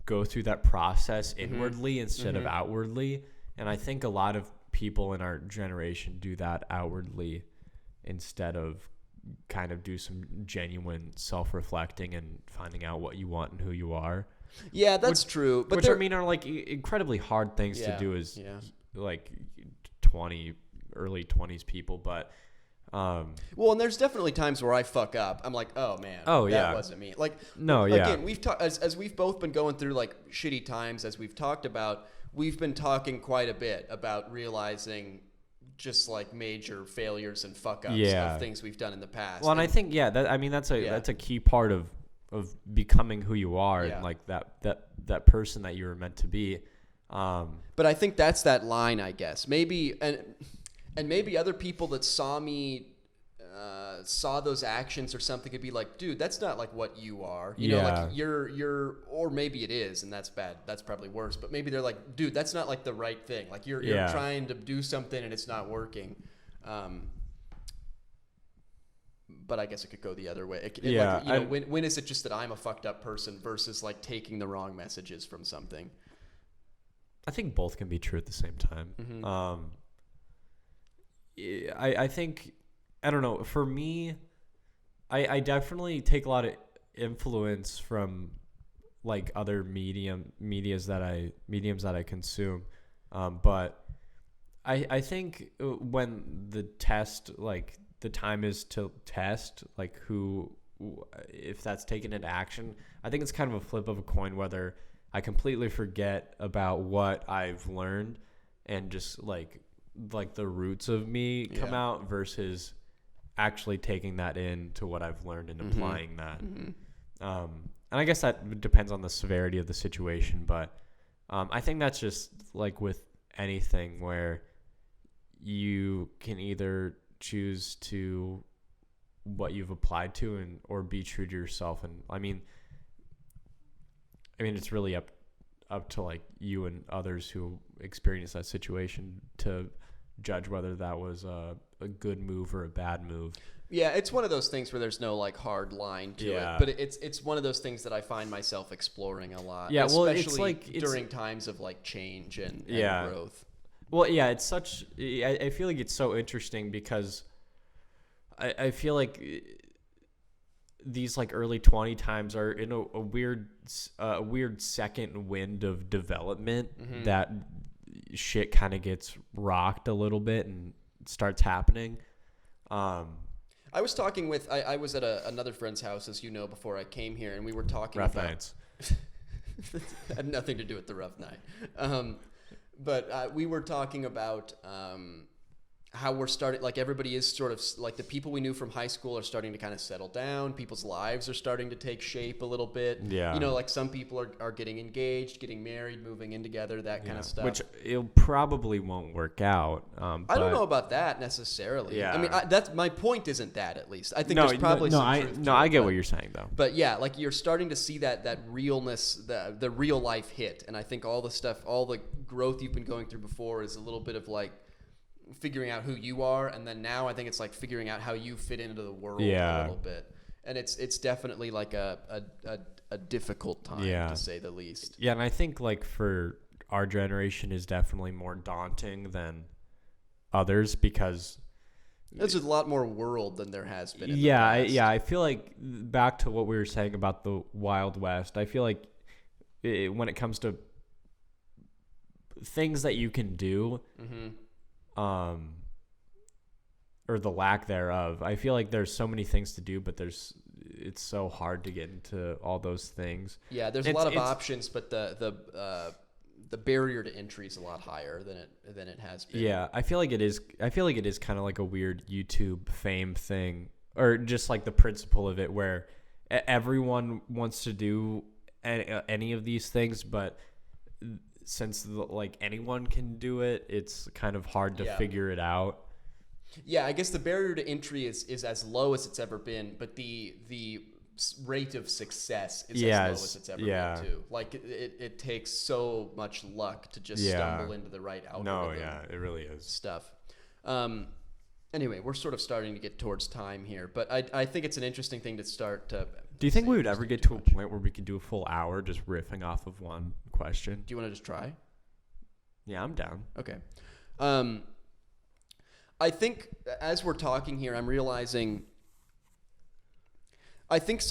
go through that process inwardly instead of outwardly. And I think a lot of people in our generation do that outwardly instead of kind of do some genuine self-reflecting and finding out what you want and who you are. Yeah, that's true. But which I mean are like incredibly hard things to do as like early 20s people. But well, and there's definitely times where I fuck up. I'm like, oh man, that wasn't me. Like, no, again, we've talked as we've both been going through like shitty times, as we've talked about. We've been talking quite a bit about realizing just like major failures and fuck ups of things we've done in the past. Well, and I think that's a key part of becoming who you are and like that person that you were meant to be. But I think that's that line, I guess. Maybe and maybe other people that saw me saw those actions or something could be like, dude, that's not like what you are. You know, like you're or maybe it is, and that's bad. That's probably worse. But maybe they're like, dude, that's not like the right thing. Like you're trying to do something and it's not working. But I guess it could go the other way. When is it just that I'm a fucked up person versus like taking the wrong messages from something? I think both can be true at the same time. I think, I don't know, for me, I definitely take a lot of influence from like other mediums that I consume. But I think when the time is to test, like if that's taken into action, I think it's kind of a flip of a coin whether I completely forget about what I've learned and just like the roots of me come out versus actually taking that into what I've learned and applying that. And I guess that depends on the severity of the situation, but I think that's just like with anything where you can either choose to what you've applied to or be true to yourself. And I mean it's really up to like you and others who experience that situation to judge whether that was a good move or a bad move. Yeah, it's one of those things where there's no like hard line to it, but it's one of those things that I find myself exploring a lot. Yeah, well, especially it's like during times of like change and growth. Well, yeah, it's such. I feel like it's so interesting because I feel like these like early 20 times are in a weird second wind of development that shit kind of gets rocked a little bit and starts happening. I was talking with I was at another friend's house, as you know, before I came here, and we were talking rough about nights. had nothing to do with the rough night. But we were talking about how we're starting, like everybody is sort of like the people we knew from high school are starting to kind of settle down. People's lives are starting to take shape a little bit. Yeah. You know, like some people are getting engaged, getting married, moving in together, that kind of stuff. Which it probably won't work out. I don't know about that necessarily. Yeah. I mean, that's my point isn't that, at least. I think there's probably some truth to it. I get what you're saying though. But yeah, like you're starting to see that realness, the real life hit. And I think all the stuff, all the growth you've been going through before is a little bit of like figuring out who you are, and then now I think it's like figuring out how you fit into the world a little bit, and it's definitely like a difficult time to say the least. Yeah, and I think like for our generation is definitely more daunting than others because there's a lot more world than there has been. I feel like back to what we were saying about the Wild West. I feel like when it comes to things that you can do. or the lack thereof. I feel like there's so many things to do, but it's so hard to get into all those things. Yeah, there's a lot of options, but the barrier to entry is a lot higher than it has been. Yeah, I feel like it is kind of like a weird YouTube fame thing, or just like the principle of it, where everyone wants to do any of these things, but since like anyone can do it, it's kind of hard to figure it out. Yeah, I guess the barrier to entry is as low as it's ever been, but the rate of success is as low as it's ever been too. Like it takes so much luck to just stumble into the right algorithm. No, yeah, it really is. Stuff. Anyway, we're sort of starting to get towards time here, but I think it's an interesting thing to start to. Do you think we would ever get to a point where we could do a full hour just riffing off of one question? Do you want to just try? Yeah, I'm down. Okay. I think as we're talking here, I'm realizing. I think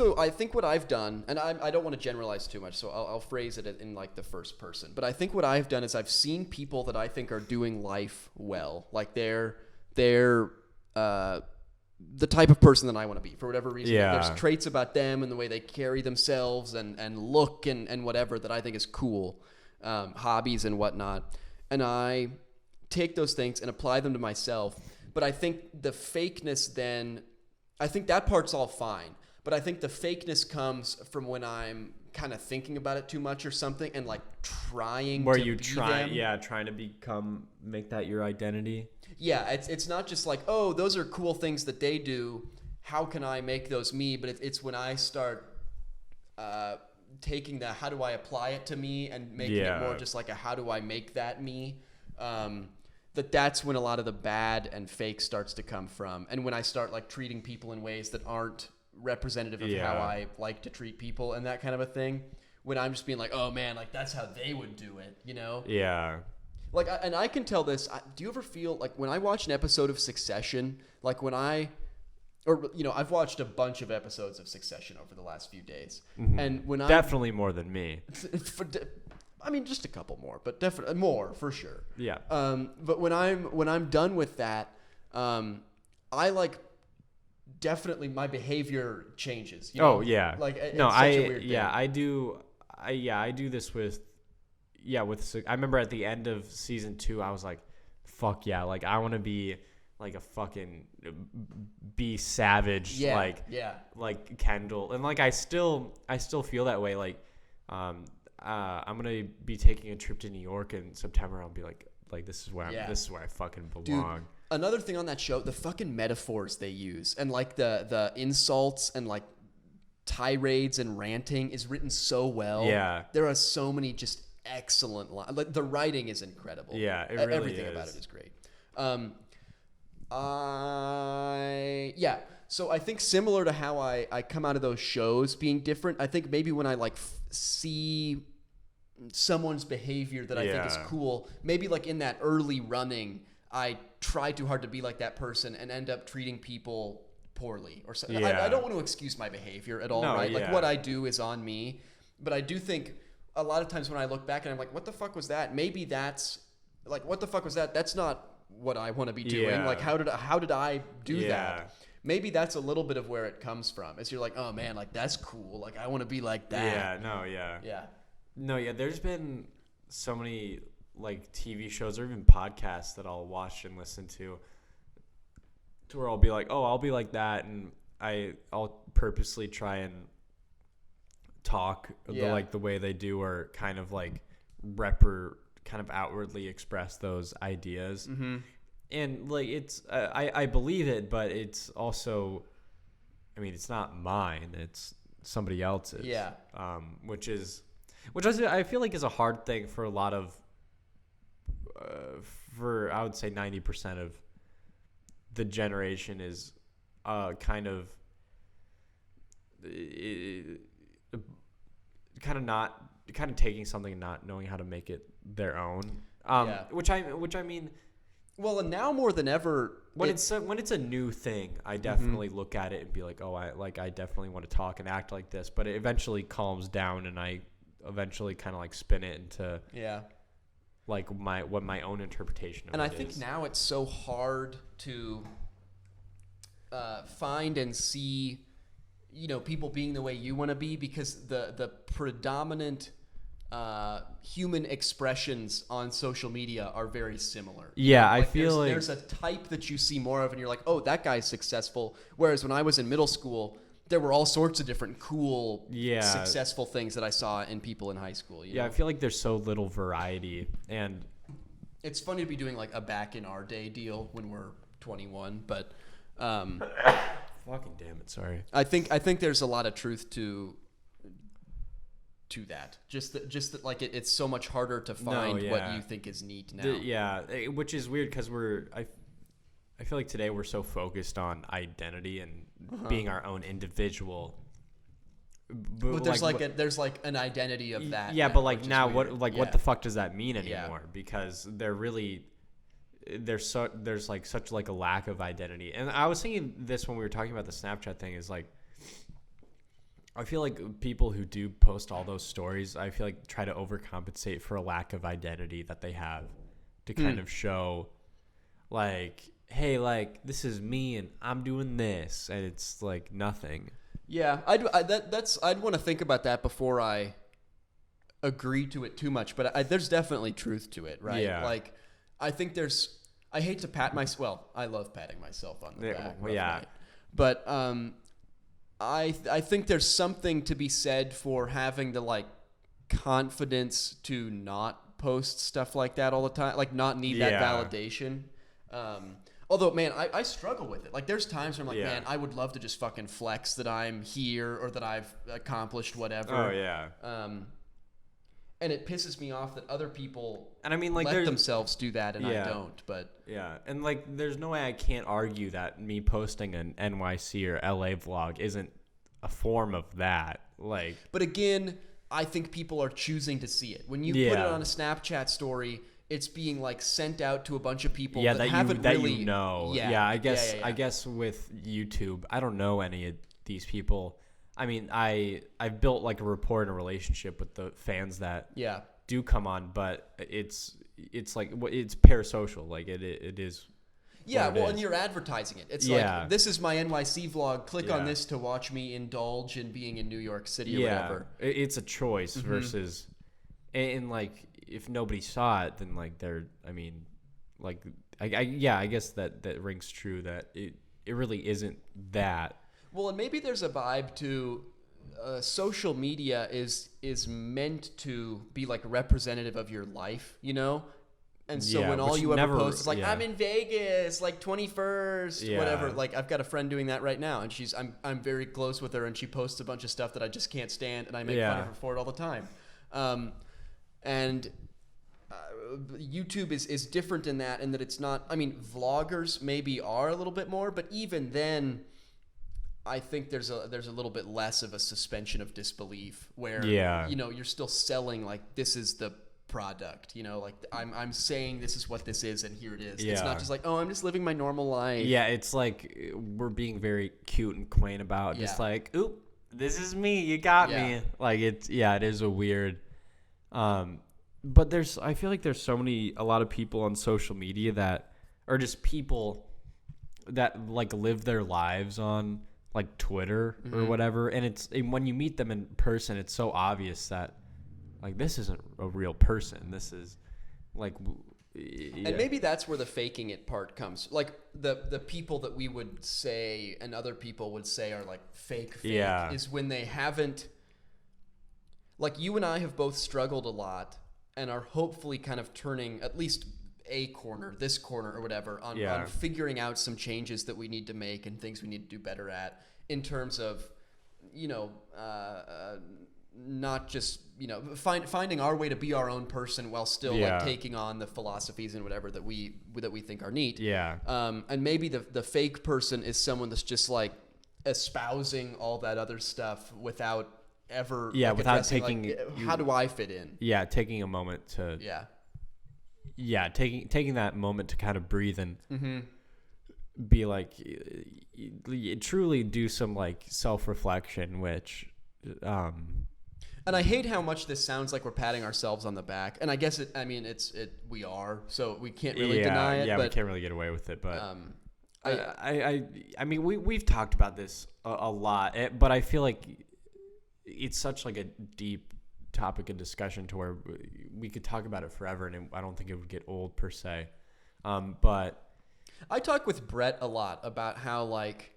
what I've done, and I don't want to generalize too much, so I'll phrase it in like the first person. But I think what I've done is I've seen people that I think are doing life well, like they're the type of person that I want to be for whatever reason. Yeah. There's traits about them and the way they carry themselves and look and whatever that I think is cool, hobbies and whatnot. And I take those things and apply them to myself. But I think the fakeness then, I think that part's all fine. But I think the fakeness comes from when I'm kind of thinking about it too much or something and like trying where to you be try them. trying to make that your identity. Yeah, it's not just like, oh, those are cool things that they do. How can I make those me? But it's when I start taking the how do I apply it to me and making it more just like a how do I make that me. That's when a lot of the bad and fake starts to come from. And when I start like treating people in ways that aren't representative of how I like to treat people and that kind of a thing. When I'm just being like, oh man, like that's how they would do it, you know? Yeah. Like, and I can tell this. Do you ever feel like when I watch an episode of Succession, like I've watched a bunch of episodes of Succession over the last few days, and when definitely more than me. I mean, just a couple more, but definitely more for sure. Yeah. But when I'm done with that, I like definitely my behavior changes. You know? Oh yeah. Like no, it's such a weird thing. I do. I do this with. Yeah, I remember at the end of season 2, I was like, "Fuck yeah!" Like I want to be like a fucking be savage, like Kendall, and like I still feel that way. Like, I'm gonna be taking a trip to New York in September. I'll be like this is where I fucking belong. Dude, another thing on that show, the fucking metaphors they use, and like the insults and like tirades and ranting is written so well. Yeah, there are so many just excellent lines. Like the writing is incredible. Yeah, it really everything about it is great. So I think similar to how I come out of those shows being different, I think maybe when I like see someone's behavior that I think is cool, maybe like in that early running, I try too hard to be like that person and end up treating people poorly or something. I don't want to excuse my behavior at all, right? Like what I do is on me, but I do think a lot of times when I look back and I'm like, what the fuck was that? Maybe that's like, what the fuck was that? That's not what I want to be doing. Yeah. Like, how did I do that? Maybe that's a little bit of where it comes from. Is you're like, oh man, like that's cool. Like I want to be like that. Yeah. There's been so many like TV shows or even podcasts that I'll watch and listen to where I'll be like, oh, I'll be like that, and I'll purposely try and talk the way they do, or kind of like kind of outwardly express those ideas. Mm-hmm. And like it's I believe it, but it's also, I mean, it's not mine, it's somebody else's. Which I feel like is a hard thing for a lot of for I would say 90% of the generation is kind of taking something and not knowing how to make it their own. Which I mean, well, and now more than ever, when it's a new thing, I definitely look at it and be like, oh, I definitely want to talk and act like this. But it eventually calms down, and I eventually kind of like spin it into like my own interpretation of it is. And I think now it's so hard to find and see, people being the way you want to be, because the predominant human expressions on social media are very similar. Yeah, I feel like there's a type that you see more of, and you're like, oh, that guy's successful. Whereas when I was in middle school, there were all sorts of different cool, successful things that I saw in people in high school. I feel like there's so little variety, and it's funny to be doing like a back in our day deal when we're 21, but fucking damn it, sorry. I think there's a lot of truth to that. Just that like it's so much harder to find what you think is neat now. Which is weird because I feel like today we're so focused on identity and being our own individual. But there's like an identity of that. Yeah, but like now what the fuck does that mean anymore? Because there's such like a lack of identity. And I was thinking this when we were talking about the Snapchat thing, is like, I feel like people who do post all those stories, I feel like try to overcompensate for a lack of identity that they have to kind of show like, hey, like this is me and I'm doing this, and it's like nothing. Yeah, I'd want to think about that before I agree to it too much, but there's definitely truth to it, right? Yeah. Like, I think I hate to pat myself. Well, I love patting myself on the back. Yeah. But I think there's something to be said for having the like confidence to not post stuff like that all the time, like not need that validation. Although, man, I struggle with it. Like, there's times where I'm like, man, I would love to just fucking flex that I'm here or that I've accomplished whatever. Oh, yeah. And it pisses me off that other people like let themselves do that and I don't. But yeah, and like there's no way I can't argue that me posting an NYC or LA vlog isn't a form of that. Like, but again, I think people are choosing to see it. When you put it on a Snapchat story, it's being like sent out to a bunch of people that haven't really. Yeah, I guess with YouTube, I don't know any of these people. I mean, I've built like a rapport and a relationship with the fans that do come on, but it's like it's parasocial. Like it is. Yeah, well, and you're advertising it. It's like, this is my NYC vlog. Click on this to watch me indulge in being in New York City or whatever. It's a choice versus, and like if nobody saw it, then like I guess that rings true that it really isn't that. Well, and maybe there's a vibe to social media is meant to be like representative of your life, And so when all you ever post is like, I'm in Vegas, like 21st, whatever. Like, I've got a friend doing that right now, and I'm very close with her, and she posts a bunch of stuff that I just can't stand, and I make fun of her for it all the time. And YouTube is different in that it's not. I mean, vloggers maybe are a little bit more, but even then, I think there's a little bit less of a suspension of disbelief where you're still selling like this is the product, like I'm saying this is what this is and here it is. It's not just like, oh, I'm just living my normal life. Yeah, it's like we're being very cute and quaint about just like, oop, this is me, you got me. Like it is a weird but I feel like there's a lot of people on social media that are just people that like live their lives on like Twitter or whatever, and when you meet them in person, it's so obvious that like this isn't a real person. This is like, and maybe that's where the faking it part comes. Like the people that we would say and other people would say are like fake is when they haven't. Like you and I have both struggled a lot and are hopefully kind of turning at least this corner or whatever on figuring out some changes that we need to make and things we need to do better at in terms of, not just, finding our way to be our own person while still like taking on the philosophies and whatever that we think are neat. Yeah. And maybe the fake person is someone that's just like espousing all that other stuff without ever without taking like, how do I fit in? Yeah, taking a moment to taking that moment to kind of breathe and be like, truly do some like self-reflection, which and I hate how much this sounds like we're patting ourselves on the back, and I guess we are, so we can't really deny it. Yeah, but we can't really get away with it, but I mean, we've talked about this a lot, but I feel like it's such like a deep topic of discussion to where we could talk about it forever, and I don't think it would get old per se. But I talk with Brett a lot about how, like,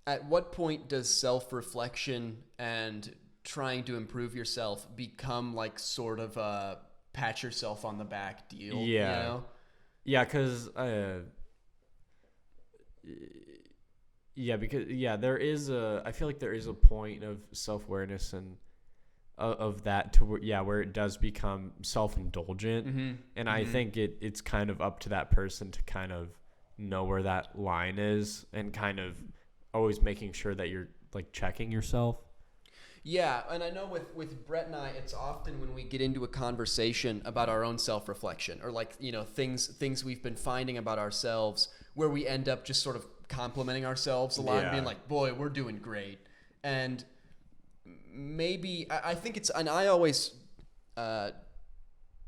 at what point does self-reflection and trying to improve yourself become like sort of a pat yourself on the back deal? Yeah. You know? Yeah, because there is I feel like there is a point of self-awareness and of that to where it does become self-indulgent. And I think it's kind of up to that person to kind of know where that line is and kind of always making sure that you're like checking yourself. Yeah, and I know with Brett and I, it's often when we get into a conversation about our own self-reflection or like, you know, things we've been finding about ourselves where we end up just sort of complimenting ourselves a lot and being like, boy, we're doing great. And maybe I think it's, and I always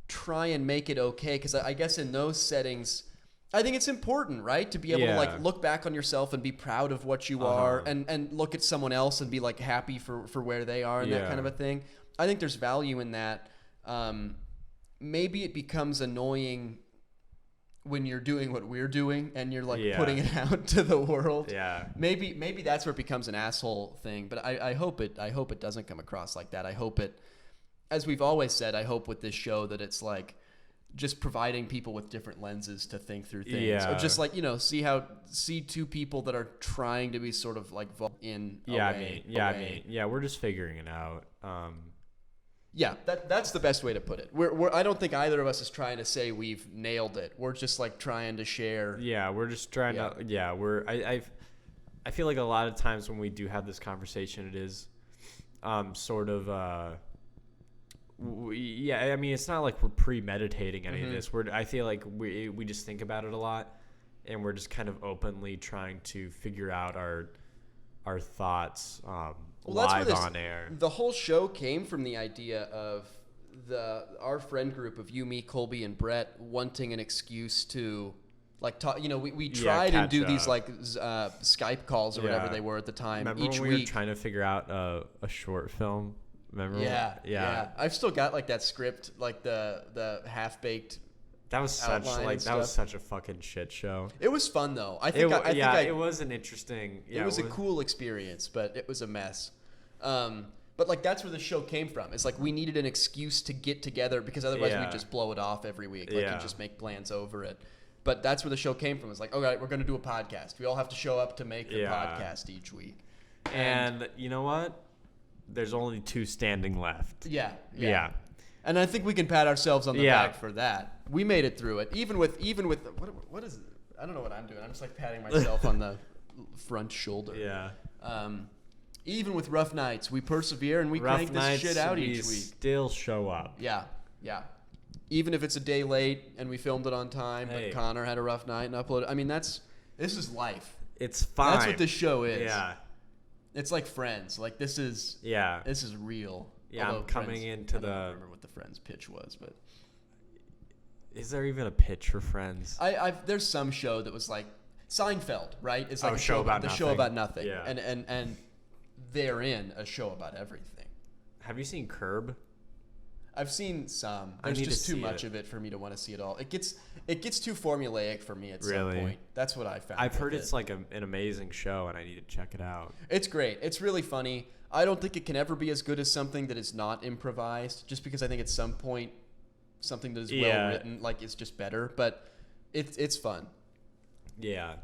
try and make it okay because I guess in those settings, I think it's important, right? To be able to like look back on yourself and be proud of what you are and look at someone else and be like happy for where they are and that kind of a thing. I think there's value in that. Maybe it becomes annoying when you're doing what we're doing and you're like putting it out to the world. Yeah. Maybe that's where it becomes an asshole thing, but I hope it doesn't come across like that. I hope it, as we've always said, I hope with this show that it's like just providing people with different lenses to think through things, or just like, you know, see two people that are trying to be sort of like in a way. We're just figuring it out. Yeah, that's the best way to put it. I don't think either of us is trying to say we've nailed it. We're just like trying to share. Yeah, we're just trying to. Yeah, I feel like a lot of times when we do have this conversation, it is sort of. I mean, it's not like we're premeditating any of this. I feel like we just think about it a lot, and we're just kind of openly trying to figure out our thoughts live on air. The whole show came from the idea of our friend group of you, me, Colby, and Brett wanting an excuse to like talk. You know, we tried and do these like Skype calls or whatever they were at the time. Remember each when week. We were trying to figure out a short film? Remember? Yeah. I've still got like that script, like the half-baked. That was such a fucking shit show. It was fun though. It was an interesting. Yeah, it was a cool experience, but it was a mess. But like that's where the show came from. It's like we needed an excuse to get together because otherwise we'd just blow it off every week. Like and just make plans over it. But that's where the show came from. It's like, all right, we're going to do a podcast. We all have to show up to make the podcast each week. And you know what? There's only 2 standing left. Yeah. And I think we can pat ourselves on the back for that. We made it through it. Even with what is it? I don't know what I'm doing. I'm just like patting myself on the front shoulder. Yeah. Even with rough nights, we persevere and we crank this shit out each week. Still show up. Yeah. Even if it's a day late and we filmed it on time, but Connor had a rough night and uploaded. I mean, this is life. It's fine. That's what this show is. Yeah. It's like Friends. Like this is real. Yeah, although I'm coming into I don't remember what the Friends pitch was, but is there even a pitch for Friends? There's some show that was like Seinfeld, right? It's like a show about nothing. Yeah. And they're in a show about everything. Have you seen Curb? I've seen some. There's just too much of it for me to want to see it all. It gets too formulaic for me at some point. That's what I found. I've heard it's like an amazing show, and I need to check it out. It's great. It's really funny. I don't think it can ever be as good as something that is not improvised, just because I think at some point something that is well written, like it's just better. But it's fun. Yeah.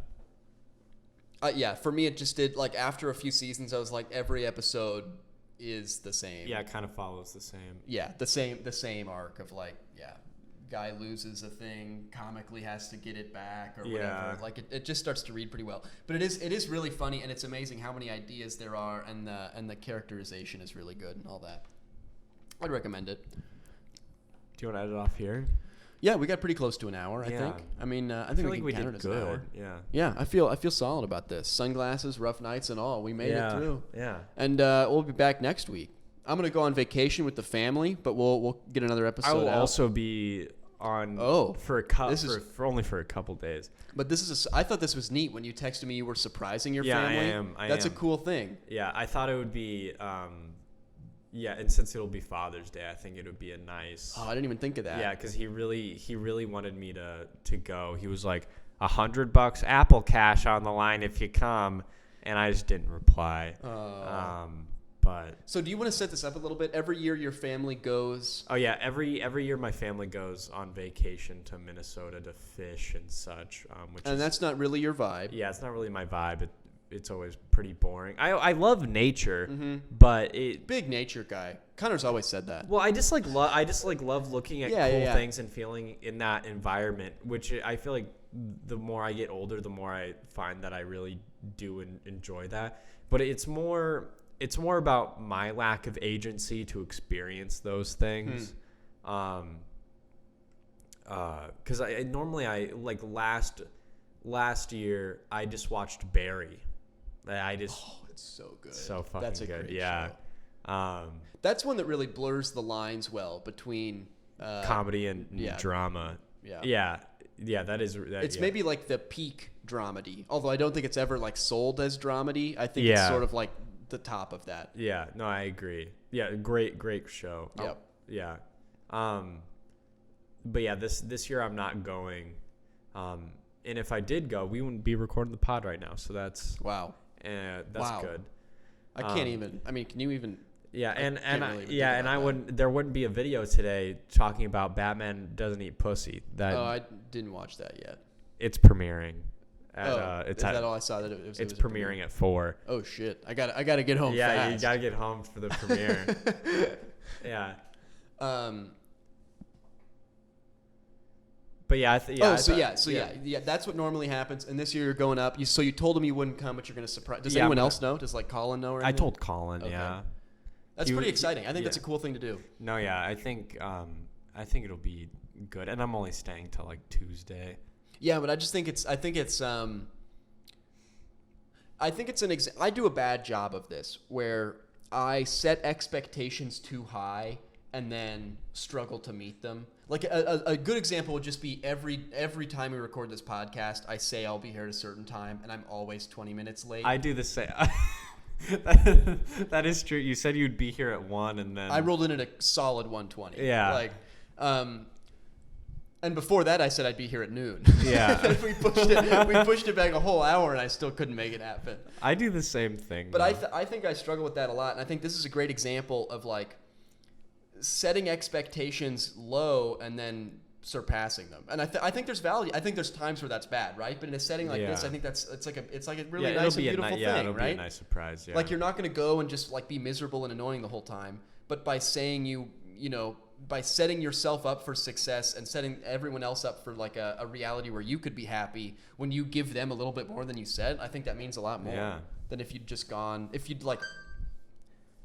For me, it just did, like, after a few seasons, I was like, every episode is the same. Yeah, it kind of follows the same. Yeah, the same arc of, like, guy loses a thing, comically has to get it back or whatever. Like, it just starts to read pretty well. But it is really funny, and it's amazing how many ideas there are, and the characterization is really good and all that. I'd recommend it. Do you want to edit off here? Yeah, we got pretty close to an hour, I think. I mean, I think we can count it as an hour. Yeah, I feel solid about this. Sunglasses, rough nights, and all. We made it through. Yeah. And we'll be back next week. I'm gonna go on vacation with the family, but we'll get another episode. I will also be on for a couple days. But I thought this was neat when you texted me you were surprising your family. I am. That's a cool thing. Yeah, I thought it would be and since it'll be Father's Day, I think it would be a nice. Oh, I didn't even think of that. Yeah, because he really wanted me to go. He was like, $100 Apple Cash on the line if you come, and I just didn't reply. But so do you want to set this up a little bit? Every year your family goes. Oh yeah, every year my family goes on vacation to Minnesota to fish and such. That's not really your vibe. Yeah, it's not really my vibe. It's always pretty boring. I love nature, but big nature guy. Connor's always said that. Well, I just love looking at cool things and feeling in that environment, which I feel like the more I get older, the more I find that I really do enjoy that. But it's more about my lack of agency to experience those things. Because I normally like last year I just watched Barry. It's so good. So fucking That's a good. Great Yeah. Show. That's one that really blurs the lines well between comedy and drama. Yeah. Yeah, that is. It's maybe like the peak dramedy. Although I don't think it's ever like sold as dramedy. I think it's sort of like the top of that. Yeah. No, I agree. Yeah, great show. Yep. Yeah. But yeah, this year I'm not going. And if I did go, we wouldn't be recording the pod right now. So that's wow. That's good. I can't even. I mean, can you even? Yeah, there wouldn't be a video today talking about Batman doesn't eat pussy. I didn't watch that yet. It's premiering. Is that all I saw? That it was premiering at 4. Oh shit! I got to get home. Yeah, fast. You gotta get home for the premiere. Yeah. But yeah, that's what normally happens. And this year you're going up. So you told him you wouldn't come, but you're going to surprise. Does anyone else know? Does like Colin know? Or anything? I told Colin. Okay. Yeah. That's pretty exciting. I think that's a cool thing to do. No, yeah, I think it'll be good, and I'm only staying till like Tuesday. Yeah, but I do a bad job of this where I set expectations too high and then struggle to meet them. Like a good example would just be every time we record this podcast, I say I'll be here at a certain time, and I'm always 20 minutes late. I do the same. That is true. You said you'd be here at 1, and then I rolled in at a solid 1:20. Yeah. And before that, I said I'd be here at noon. Yeah. we pushed it back a whole hour, and I still couldn't make it happen. I do the same thing. But I think I struggle with that a lot, and I think this is a great example of like setting expectations low and then surpassing them. And I think there's value. I think there's times where that's bad, right? But in a setting like this, I think it's like a really nice and beautiful thing, it'll right? Be a nice surprise. Yeah. Like you're not going to go and just like be miserable and annoying the whole time, but by saying by setting yourself up for success and setting everyone else up for like a reality where you could be happy when you give them a little bit more than you said, I think that means a lot more than if you'd just gone. If you'd like.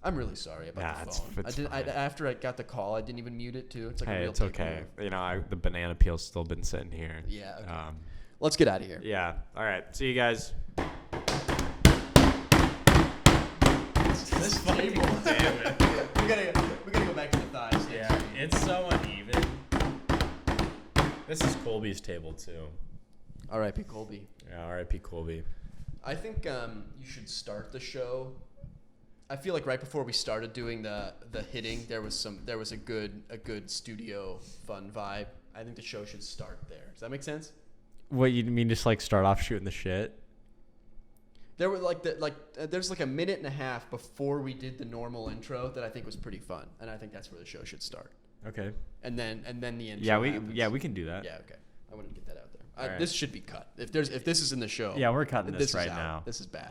I'm really sorry about the phone. After I got the call, I didn't even mute it too. It's like it's okay. The banana peel's still been sitting here. Yeah. Okay. Let's get out of here. Yeah. All right. See you guys. This table. Damn it. we gotta go back to the thighs. Yeah. It's so uneven. This is Colby's table too. R.I.P. Colby. Yeah. R.I.P. Colby. I think you should start the show. I feel like right before we started doing the hitting, there was a good studio fun vibe. I think the show should start there. Does that make sense? What you mean, just like start off shooting the shit? There were there's like a minute and a half before we did the normal intro that I think was pretty fun, and I think that's where the show should start. Okay. And then the intro. Yeah, we can do that. Yeah, okay. I want to get that out there. Right. This should be cut. If this is in the show. Yeah, we're cutting this right now. This is bad.